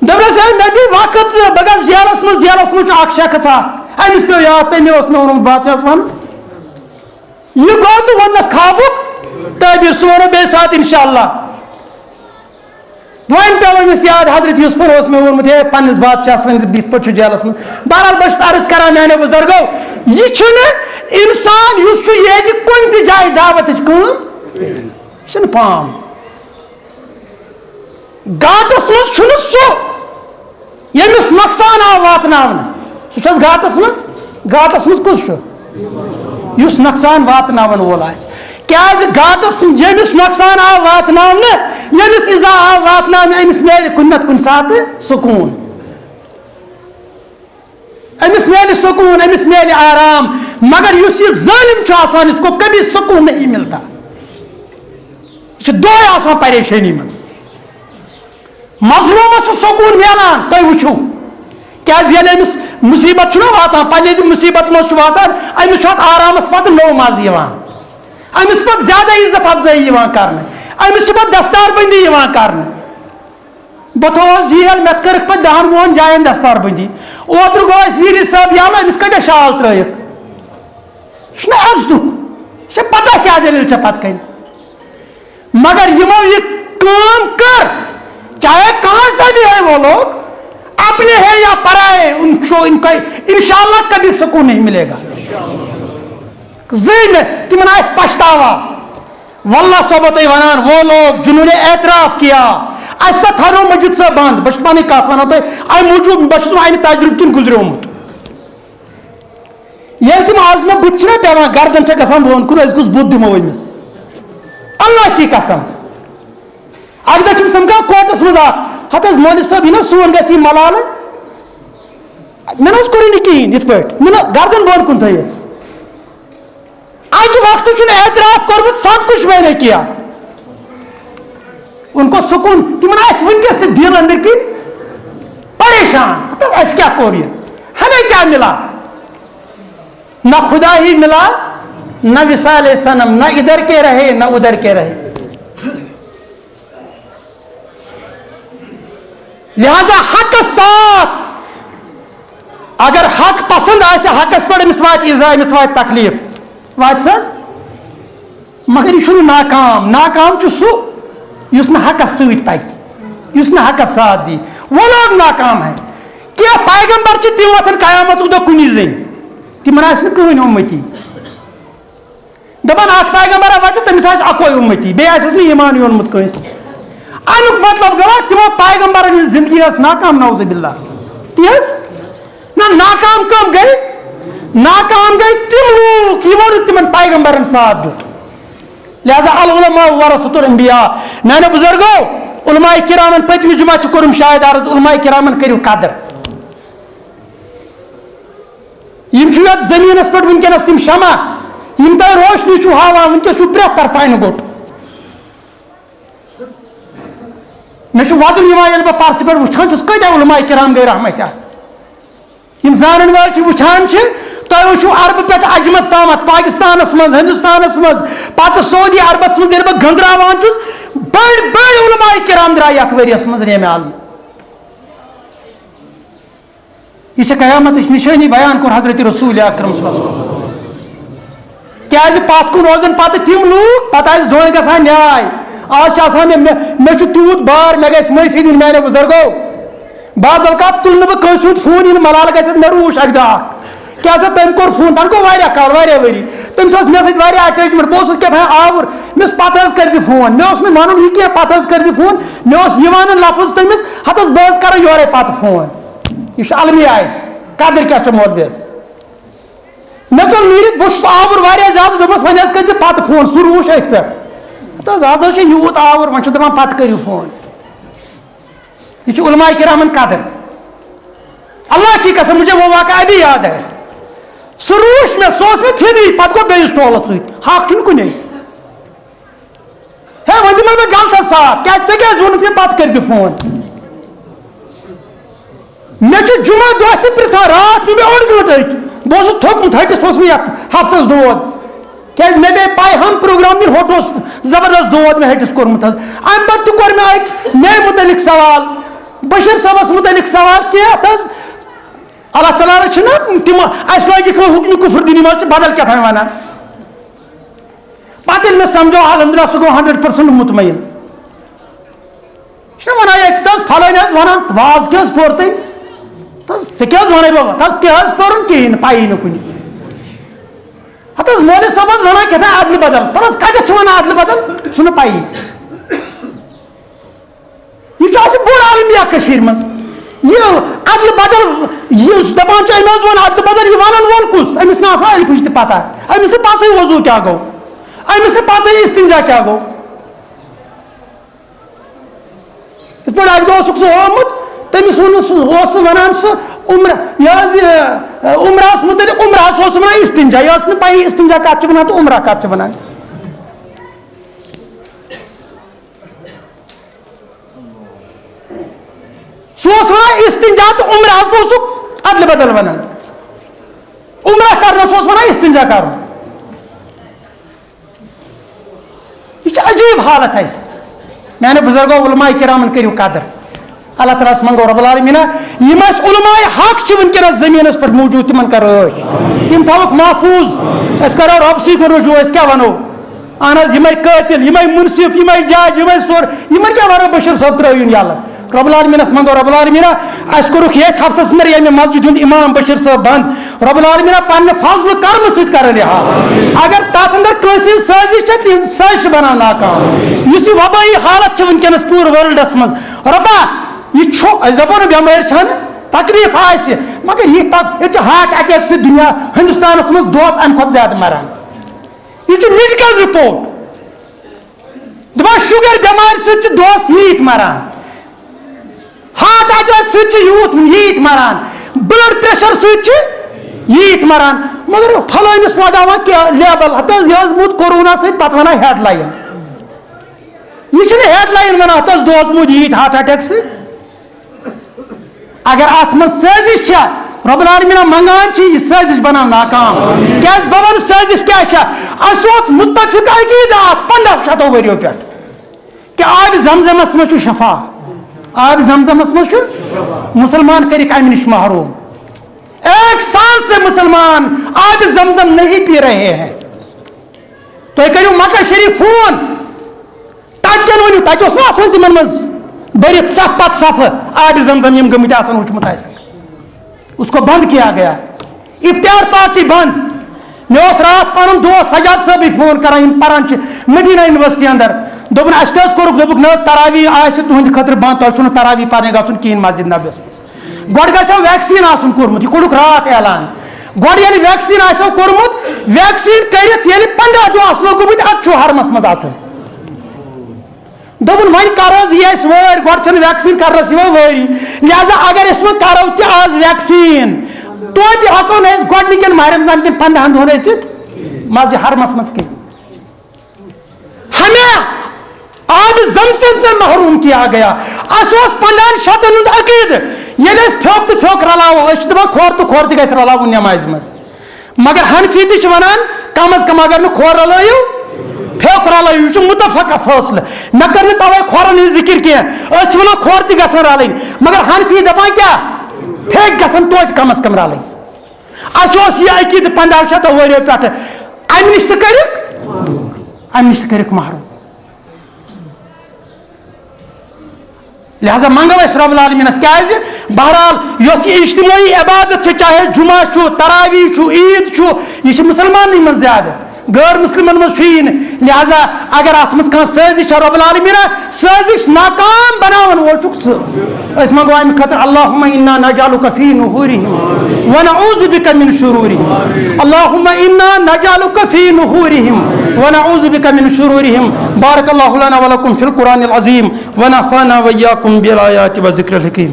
دوٚپنس ہے مےٚ دِ وقت زِ بہٕ گژھٕ جیلس منٛز چھُ اکھ شخص اکھ أمِس پیوٚو یاد تٔمۍ اوس مےٚ ووٚنمُت بادشاہس ون یہِ گوٚو تہٕ ووٚننس خوابُک تعبیٖر سُہ وَنو بیٚیہِ ساتہٕ انشاء اللہ وۄنۍ پیوٚو أمِس یاد حضرت یوٗسفن اوس مےٚ ووٚنمُت ہے پننِس بادشاہس ونہِ زِ یِتھ پٲٹھۍ چھُ جیلس منٛز بہرحال بہٕ چھُس عرض کران میانیو بُزرگو یہِ چھُنہٕ انسان یُس چھُ یہِ ہیٚکہِ کُنہِ تہِ جایہِ دعوتٕچ کٲم یہِ چھُنہٕ پام گاٹس منٛز چھُنہٕ سُہ ییٚمِس نۄقصان آو واتناونہٕ سُہ چھُ حظ گاٹس منٛز کُس چھُ یُس نۄقصان واتناون وول آسہِ کیازِ گاٹس ییٚمِس نۄقصان آو واتناونہٕ ییٚمِس اِزا آو واتناونہٕ أمِس میلہِ کُنہِ نتہٕ کُنہِ ساتہٕ سکوٗن أمِس میلہِ سکوٗن أمِس میلہِ آرام مگر یُس یہِ ظٲلِم چھُ آسان اس کو کبھی سکوٗن نہیں ملتا یہِ چھُ دۄہے آسان پریشٲنی منٛز مظلوٗمس چھُ سکوٗن میلان تُہۍ وٕچھِو کیازِ ییٚلہِ أمِس مُصیبت چھُنہ واتان پَتہٕ ییٚلہِ مُصیبت منٛز چھُ واتان أمِس چھُ اَتھ آرامس پتہٕ نوٚو مزٕ یِوان أمِس پتہٕ زیادٕ عزت افضٲیی یِوان کرنہٕ أمِس چھِ پتہٕ دستار بندی یِوان کرنہٕ بہٕ تھوٚوُس جیل مےٚ کٔرٕکھ پتہٕ 10 وُہن جاین دستار بندی اوترٕ گوٚو اَسہِ ویٖر صٲب یَلہٕ أمِس کۭتیاہ شال ترٲیِکھ یہِ چھُنہ عزتُک یہِ چھےٚ پتہ کیٛاہ دٔلیٖل چھےٚ پتہٕ کَنۍ مگر یِمو یہِ کٲم کٔر چاہے کہاں سے بھی ہے وہ لوگ اپنے ہیں یا پرائے ان کا انشاءاللہ کبھی سکون نہیں ملے گا زین تمن آس پچھتاوا واللہ صحبت ونان وہ لوگ جنہوں نے اعتراف کیا ایسا تھانو مسجد سے بند بس پانی کات ونو تو ائی موجود بس امہ تجربہ کن گزریومت یل تم آز میں بت چھنا پیوان گردن چھ گژھان بون کن اس گوس بت دمو امس اللہ کی قسم اگر چھم سمجھا کوٹس مز ہت از مولوی صاحب یہ سون گژھِ ملالہ مے نہ کوٚرُے نہٕ کِہیٖنۍ یِتھ پٲٹھۍ مےٚ گردن بۄن کُن تھٲیِتھ اکہِ وقتہٕ چھُنہٕ اعتراف کوٚرمُت سب کچھ میں نے کیا ان کو سکون تمن آسہِ وٕنکٮ۪س تہِ دِل أنٛدٕرۍ کِنۍ پریشان تہٕ اَسہِ کیٛاہ کوٚر یہِ ہمیں کیا ملا نہ خدا ہی ملا نہ وصال صنم نہ ادھر کے رہے نہ ادھر کے رہے لہذا حق ساتھ اگر حق پسند آسہِ حقس پٮ۪ٹھ أمِس واتہِ ایٖزا أمِس واتہِ تکلیٖف واتہِ حظ مگر یہِ چھُنہٕ ناکام چھُ سُہ یُس نہٕ حقس سۭتۍ پکہِ یُس نہٕ حقس ساتھ دی وہ لوگ ناکام ہے کینٛہہ پیغمبر چھِ تِم وۄتھن قیامتُک دۄہ کُنی زٔنۍ تِمن آسہِ نہٕ کٕہٕنۍ اُمتی دپان اکھ پیغمبرا واتہِ تٔمِس آسہِ اکوے اُمتی بیٚیہِ آسٮ۪س نہٕ ایٖمان اوٚنمُت کٲنٛسہِ امیُک مطلب گوٚو تِمو پیغمبرن ہٕنٛز زندگی ٲس ناکام نعوذ باللہ تی حظ نہ ناکام کٲم گٔے تِم لوٗکھ یِمو نہٕ تِمن پیغمبرن ساتھ دیُت لہذا العلماء ورثۃ الانبیاء میانیو بُزرگو علماء کرامن پٔتمہِ جمعہ تہِ کوٚرُم شاید عرض علماء کرامن کٔرِو قدر یِم چھِ یتھ زٔمیٖنس پٮ۪ٹھ وٕنکیٚنس تِم شمع یِم تۄہہِ روشنی چھُو ہاوان وٕنکیٚس چھُ پرٛٮ۪تھ طرفہٕ اَنہِ گوٚٹ مےٚ چھُ وَدُن یِوان ییٚلہِ بہٕ پرسہٕ پٮ۪ٹھ وٕچھان چھُس کۭتیاہ علماء کرام گٔے رحمتہ یِم زانن وٲلۍ چھِ وٕچھان چھِ تۄہہِ وٕچھِو عربہٕ پٮ۪ٹھ اجمس تامتھ پاکستانس منٛز ہندوستانس منٛز پتہٕ سعودی عربس منٛز ییٚلہِ بہٕ گنٛزراوان چھُس بٔڑۍ بٔڑۍ علماء کرام درٛاے یتھ ؤریس منٛز نیمہِ عالمہٕ یہ چھِ قیامتٕچ نِشٲنی بیان کوٚر حضرت رسول اکرم صلی اللہ علیہ وسلم کیازِ پتھ کُن روزن پتہٕ تِم لوٗکھ پتہٕ آسہِ دۄن گژھان نیاے آز چھِ آسان مےٚ چھُ تیوٗت بار مےٚ گژھِ معٲفی دِنۍ میانیو بُزرگو بعض اوقات تل بہ کٲنٛسہِ ہُنٛد فون یِنہٕ ملال گژھٮ۪س مےٚ روٗچھ اکہِ دۄہ اکھ کیٛاہ سا تٔمۍ کوٚر فون تَنہٕ گوٚو واریاہ کال واریاہ ؤری تٔمِس ٲس مےٚ سۭتۍ واریاہ اٹیچمنٹ بہٕ اوسُس کیٛاہ تام آوُر مےٚ اوس پتہٕ حظ کٔرۍ زِ فون مےٚ اوس نہٕ وَنُن یہِ کینٛہہ پتہٕ حظ کٔرۍ زِ فون مےٚ اوس یہِ وَنُن لفظ تٔمِس ہتہٕ حظ بہٕ حظ کرٕ یورے پتہٕ فون یہِ چھُ المیہ اَسہِ قدٕر کیٛاہ چھِ مولوِیَس مےٚ ژوٚل نیٖرِتھ بہٕ چھُس آوُر واریاہ زیادٕ دوٚپمَس وۄنۍ حظ کٔرۍ زِ پتہٕ فون سُہ روٗش أتھۍ پٮ۪ٹھ ہتہٕ حظ آز حظ چھُ یوٗت آوُر وۄنۍ چھُ دپان پتہٕ کٔرِو فون یہ علماء کرامن قدر اللہ کی قسم مجھے وہ واقعہ ابھی یاد ہے سہ روش میں سو میں پھری پتہ گو بیس ٹولس ست حق چھ کنے ہے وہ دم میں غلط ساتھ کیا ژے کیا وونک مے پتہ کر فون مے جمعہ دہ تہ پرسان رات میں اوڑ گنٹ بہت تھوکمت ہٹس اس میں ہفتس دود کیاز مے بے پائی ہم پروگرام دن ہوٹوس زبردست دود میں ہٹس کورمت ام پتہ تہ کور مے اک مے متعلق سوال بشیر صاحبس متعلق سوال کیا تھز اللہ تعالیٰ نا تم اس لگک حکم کفر دینی مجھ بدل کیا ونان پتہ میں سمجھو الحمدللہ سہ گو 100% مطمئن یہ ونان یہ تز پھلن حظ ونان واز کیا پور تم تز ژے کیا ون بابا تز کیا پورن کہین پائی نا کن ہتھ مولوی صاحب ونان کیا عدل بدل تز کتھ ونان عدل بدل سہ پائی یہ بوڑ عالمیہ کشیر مز یہ عدل بدل یہ دپان امس ون عدل بدل یہ ونان وول کس امس نا آسان الفش تہ پتہ امس نا پتہ وضو کیا گو امس نا پتہ استنجا کیا گو اس پہ اک دہ سہ ہومت تمس ون ونان سہ عمر یہ عمرہس متعلق عمرہس ونان استنجا یہ نا پی استنجا کت ونان تو عمرہ کت ونان سوس ونان استنجا تو عمرہ سک عدل بدل ونان عمرہ کرنا سوس ونان استنجا کر یہ عجیب حالت ہے میانے بزرگو علماء کرامن کریو قدر اللہ تعالیٰ منگو رب العالمین یم علماء حق ونکس زمینس پہ موجود تمن کر تم تھوک محفوظ اس کرو رب سی کو رجوع اس کیا ونو اہن حظ یم قاتل یم منصف یم جج یم سور یم کیا ونو بشیر صاحب ترٲیون یلہ رب العالمینس منگو رب العالمین اس کورک یہ ہفتس اندر یہ مسجد ہند امام بشیر صاحب بند رب العالمین پنہ فضل کرم ست کر لحاظ اگر تر اندر کنسی سازش تم سازش بنا ناکام اس وبائی حالت ونکس پور ورلڈس مز ربا یہ دپو بیمار چھن تکلیف آس مگر یہ ہارٹ اٹیک سے دنیا ہندوستانس مز دہس امہ کھت زیادہ مران یہ میڈیکل رپورٹ دپان شوگر بیمار ست دہس ییت مران ہارٹ اٹیک ست ییت مران بلڈ پریشر ست ییت مران مگر فلانس لگاوان کیا لیبل ہتھ یہ موت کورونا ست پتہ ونان ہیڈ لائن یہ ہیڈ لائن ونان ہتھ دہس موت ییت ہارٹ اٹیک ست اگر ات من سازش رب العالمین منگان یہ سازش بنا ناکام کیاز بہ ون سازش کیا اس متفق عقیدات 1500 ؤریو پہ کہ آب زمزمس مجھ شفا آب زمزمس مجھ مسلمان کرک امہ نش محروم 1 سال سے مسلمان آب زمزم نہیں پی رہے ہیں تو کرو مکہ شریف فون تک کن ونو تک اس نا تمن مز برت صف پت صف آب زمزم یم گمت آسان وچمت اس کو بند کیا گیا افطار پارٹی بند مے رات پن دوست سجاد صاحب فون کران پران مدینہ یونیورسٹی اندر دوپن اس کورک دوپک نا تراوی آس تہند خاطر بند تہ تراوی پرنے گھن کہین مسجد نبیس مز گۄڈٕ گژھو ویکسیٖن آسُن کوٚرمُت یہِ کوٚرُکھ رات اعلان گۄڈٕ ییٚلہِ ویکسیٖن آسیو کوٚرمُت ویکسیٖن کٔرِتھ ییٚلہِ 15 دۄہ آسنو گوٚمُت اَدٕ چھُ حرمس منٛز اژُن دوٚپُن وۄنۍ کرو حظ یہِ اَسہِ وٲرۍ گۄڈٕ چھنہٕ ویکسیٖن کرنس یِوان وٲری لہذا اگر أسۍ وۄنۍ کرو تہِ آز ویکسیٖن توتہِ ہٮ۪کو نہٕ أسۍ گۄڈنِکٮ۪ن ماہِ رمضان کٮ۪ن 15 دۄہن أژِتھ مسجد حرمس منٛز کینٛہہ ہمیں آب زمزم سے محروم کیا گیا اس 1500 ہند عقید یل پھیوک تو پھیوک رلاو دپان کھور تو کھور تہ گژھِ رلاوُن نمازِ منٛز مگر حنفی تہ ونان کم از کم اگر نہٕ کھور رلٲیِو پھیوک رلٲیِو یہ متفقہ فٲصلہٕ مےٚ کٔر نہٕ توے کھورن ہٕنٛز ذکر کینٛہہ أسۍ چھِ ونان کھور تہ گژھن رلٕنۍ مگر حنفی دپان کیٛاہ پھیک گژھن توتہِ کم از کم رلٕنۍ اس اوس یہِ عقید 1500 ؤریو پٮ۪ٹھٕ امہِ نش تہ کٔرِکھ دوٗر امہِ نش تہ کٔرِکھ محروم لہذا منگو اس رب العالمینس کیازِ بہرحال یس یہ اجتماعی عبادت چاہے جمعہ چھو تراویح چھو عید چھو یہ مسلمانن من زیادہ غیر مسلمن من چھُیی نہٕ لہذا اگر اتھ منٛز کانٛہہ سٲزش چھِ رب العالمیٖن سٲزش ناکام بناون وول چھُکھ ژٕ أسۍ منگو امہِ خٲطرٕ اللہُمَ اِنَّا نَجعلُکَ فی نُحوٗرِہِم وَنَعوٗذُ بِکَ مِن شُروٗرِہِم اللہُمَ اِنَّا نَجعلُکَ فی نُحوٗرِہِم وَنَعوٗذُ بِکَ مِن شُروٗرِہِم بارک اللہ لنا ولکم فی القرآن العظیم ونفعنا وإياکم بالآیات والذکر الحکیم.